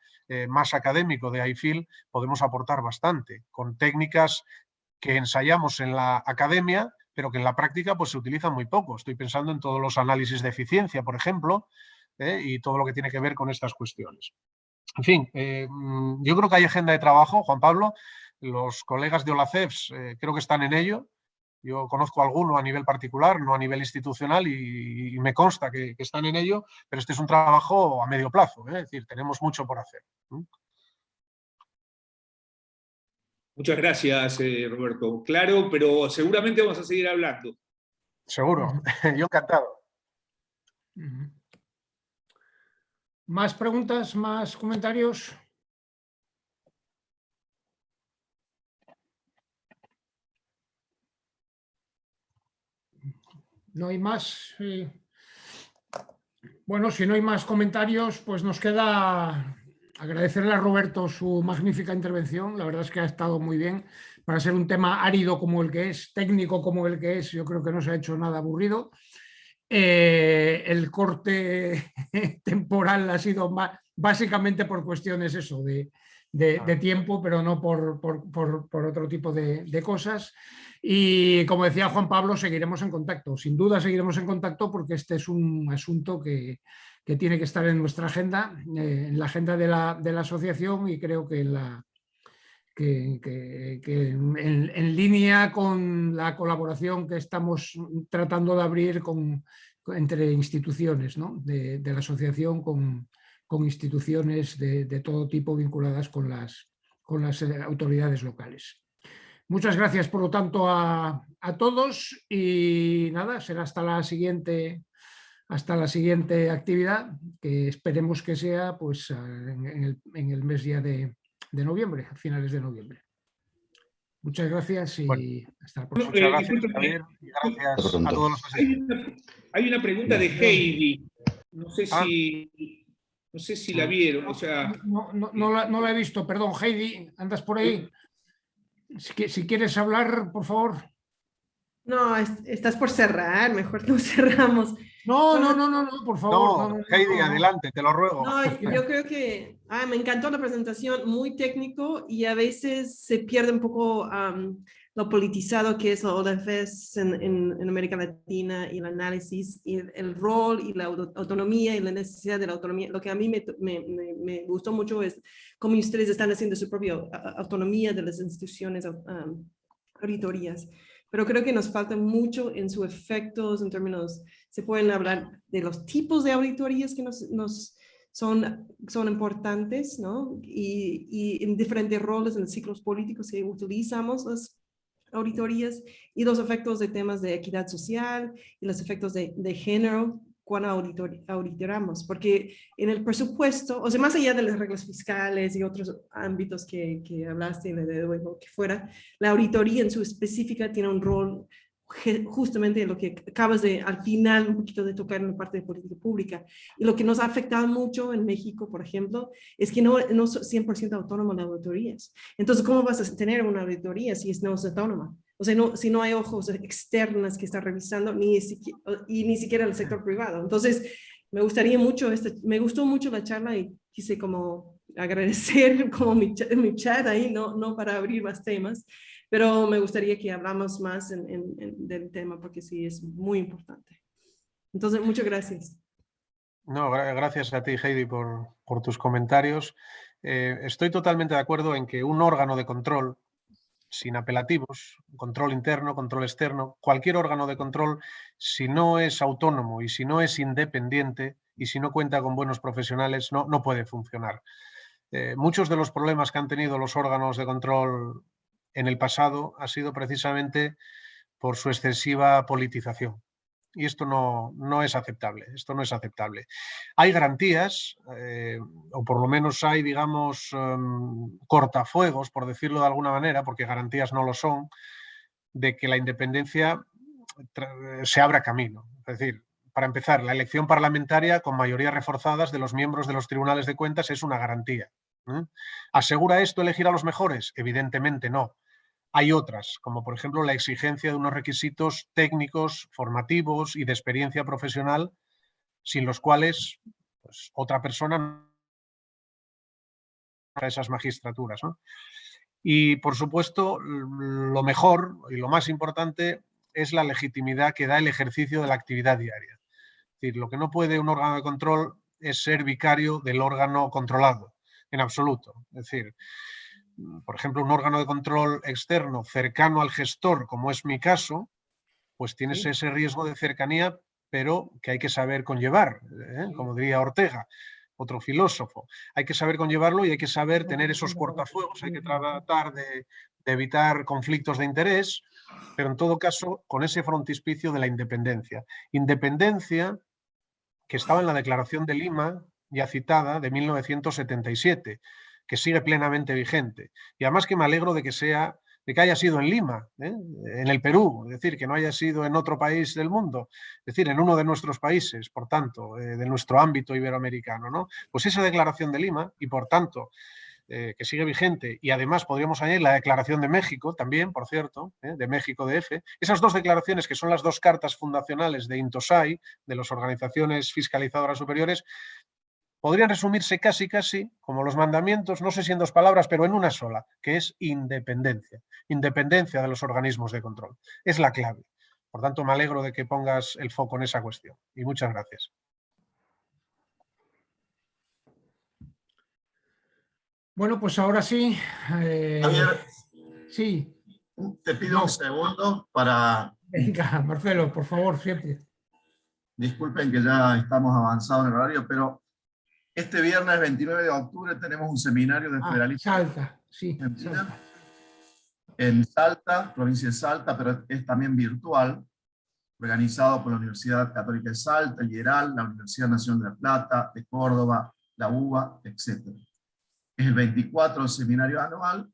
más académico de IFIL podemos aportar bastante, con técnicas que ensayamos en la academia, pero que en la práctica pues, se utilizan muy poco. Estoy pensando en todos los análisis de eficiencia, por ejemplo, y todo lo que tiene que ver con estas cuestiones. En fin, yo creo que hay agenda de trabajo, Juan Pablo. Los colegas de OLACEFS creo que están en ello. Yo conozco a alguno a nivel particular, no a nivel institucional, y me consta que están en ello, pero este es un trabajo a medio plazo, es decir, tenemos mucho por hacer. Muchas gracias, Roberto. Claro, pero seguramente vamos a seguir hablando. Seguro, yo encantado. ¿Más preguntas, más comentarios? No hay más. Bueno, si no hay más comentarios, pues nos queda agradecerle a Roberto su magnífica intervención. La verdad es que ha estado muy bien. Para ser un tema árido como el que es, técnico como el que es, yo creo que no se ha hecho nada aburrido. El corte temporal ha sido básicamente por cuestiones eso, de tiempo, pero no por otro tipo de cosas. Y como decía Juan Pablo, seguiremos en contacto. Sin duda seguiremos en contacto porque este es un asunto que tiene que estar en nuestra agenda, en la agenda de la asociación, y creo que en línea con la colaboración que estamos tratando de abrir entre instituciones, ¿no? de la asociación con instituciones de todo tipo vinculadas con las autoridades locales. Muchas gracias, por lo tanto, a todos, y nada, será hasta la siguiente actividad, que esperemos que sea pues, en el mes ya de noviembre, a finales de noviembre. Muchas gracias y hasta la próxima. Muchas gracias, Javier, y gracias a todos los asistentes. Hay una pregunta de Heidi. No sé si la vieron. O sea, no la he visto, perdón. Heidi, ¿andas por ahí? Si quieres hablar, por favor. No, estás por cerrar, mejor no cerramos. No, por favor. No, Heidi, adelante, te lo ruego. No, yo creo que me encantó la presentación, muy técnico, y a veces se pierde un poco lo politizado que es la OLACEFS en América Latina, y el análisis, y el rol, y la autonomía, y la necesidad de la autonomía. Lo que a mí me gustó mucho es cómo ustedes están haciendo su propia autonomía de las instituciones, auditorías. Pero creo que nos falta mucho en sus efectos, en términos, se pueden hablar de los tipos de auditorías que son importantes, ¿no? Y en diferentes roles en los ciclos políticos que utilizamos las auditorías, y los efectos de temas de equidad social y los efectos de género cuando auditoramos, porque en el presupuesto, o sea, más allá de las reglas fiscales y otros ámbitos que hablaste, de lo que fuera, la auditoría en su específica tiene un rol justamente lo que acabas de, al final, un poquito de tocar en la parte de política pública. Y lo que nos ha afectado mucho en México, por ejemplo, es que no es 100% autónoma las auditorías. Entonces, ¿cómo vas a tener una auditoría si no es autónoma? O sea, si no hay ojos externas que están revisando, ni siquiera el sector privado. Entonces, me gustó mucho la charla, y quise como agradecer como mi chat ahí, no para abrir más temas, pero me gustaría que hablamos más del tema, porque sí es muy importante. Entonces, muchas gracias. No, gracias a ti, Heidi, por tus comentarios. Estoy totalmente de acuerdo en que un órgano de control, sin apelativos, control interno, control externo, cualquier órgano de control, si no es autónomo y si no es independiente y si no cuenta con buenos profesionales, no puede funcionar. Muchos de los problemas que han tenido los órganos de control en el pasado ha sido precisamente por su excesiva politización. Y esto no es aceptable. Esto no es aceptable. Hay garantías, o por lo menos hay, digamos, cortafuegos, por decirlo de alguna manera, porque garantías no lo son, de que la independencia se abra camino. Es decir, para empezar, la elección parlamentaria con mayorías reforzadas de los miembros de los tribunales de cuentas es una garantía. ¿Asegura esto elegir a los mejores? Evidentemente no. Hay otras, como por ejemplo la exigencia de unos requisitos técnicos, formativos y de experiencia profesional, sin los cuales pues, otra persona no a esas magistraturas, ¿no? Y por supuesto, lo mejor y lo más importante es la legitimidad que da el ejercicio de la actividad diaria. Es decir, lo que no puede un órgano de control es ser vicario del órgano controlado, en absoluto. Es decir, por ejemplo, un órgano de control externo cercano al gestor, como es mi caso, pues tienes ese riesgo de cercanía, pero que hay que saber conllevar, como diría Ortega, otro filósofo. Hay que saber conllevarlo y hay que saber tener esos cortafuegos, hay que tratar de evitar conflictos de interés, pero en todo caso con ese frontispicio de la independencia. Independencia que estaba en la Declaración de Lima, ya citada, de 1977, que sigue plenamente vigente. Y además que me alegro de que haya sido en Lima, en el Perú, es decir, que no haya sido en otro país del mundo, es decir, en uno de nuestros países, por tanto, de nuestro ámbito iberoamericano, ¿no? Pues esa Declaración de Lima, y por tanto, que sigue vigente, y además podríamos añadir la Declaración de México, también, por cierto, de México DF, esas dos declaraciones que son las dos cartas fundacionales de INTOSAI, de las organizaciones fiscalizadoras superiores, podrían resumirse casi, como los mandamientos, no sé si en dos palabras, pero en una sola, que es independencia. Independencia de los organismos de control. Es la clave. Por tanto, me alegro de que pongas el foco en esa cuestión. Y muchas gracias. Bueno, pues ahora sí. Javier, Sí. te pido un segundo para... Venga, Marcelo, por favor, siempre. Disculpen que ya estamos avanzados en el horario, pero este viernes 29 de octubre tenemos un seminario de federalismo. Salta, sí. Salta. En Salta, provincia de Salta, pero es también virtual, organizado por la Universidad Católica de Salta, el IERAL, la Universidad Nacional de La Plata, de Córdoba, la UBA, etc. Es el 24 seminario anual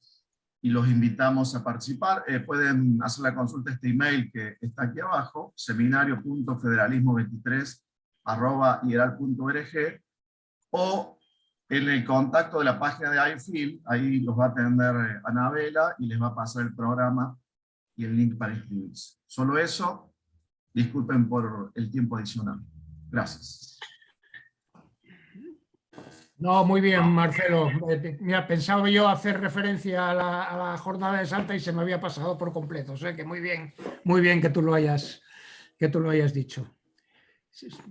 y los invitamos a participar. Pueden hacer la consulta a este email que está aquí abajo, seminario.federalismo23@ieral.org, o en el contacto de la página de iField, ahí los va a atender Anabela y les va a pasar el programa y el link para inscribirse. Solo eso, disculpen por el tiempo adicional. Gracias. No, muy bien, Marcelo. Mira, pensaba yo hacer referencia a la jornada de Salta y se me había pasado por completo. O sea que muy bien que tú lo hayas dicho.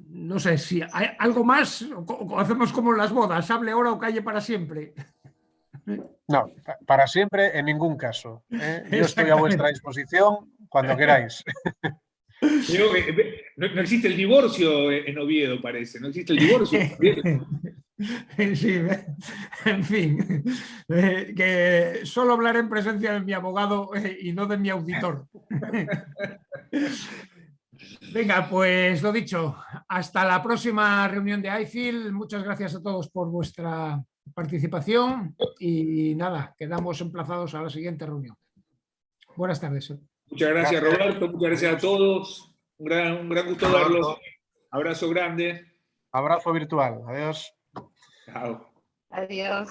No sé si hay algo más o hacemos como en las bodas, hable ahora o calle para siempre. No, para siempre en ningún caso. Yo estoy a vuestra disposición cuando queráis. No existe el divorcio en Oviedo, parece. No existe el divorcio. Sí, en fin, que solo hablaré en presencia de mi abogado y no de mi auditor. Venga, pues lo dicho, hasta la próxima reunión de iField. Muchas gracias a todos por vuestra participación y nada, quedamos emplazados a la siguiente reunión. Buenas tardes. Muchas gracias, Roberto, muchas gracias a todos. Un gran gusto verlos. Abrazo grande. Abrazo virtual. Adiós. Chao. Adiós.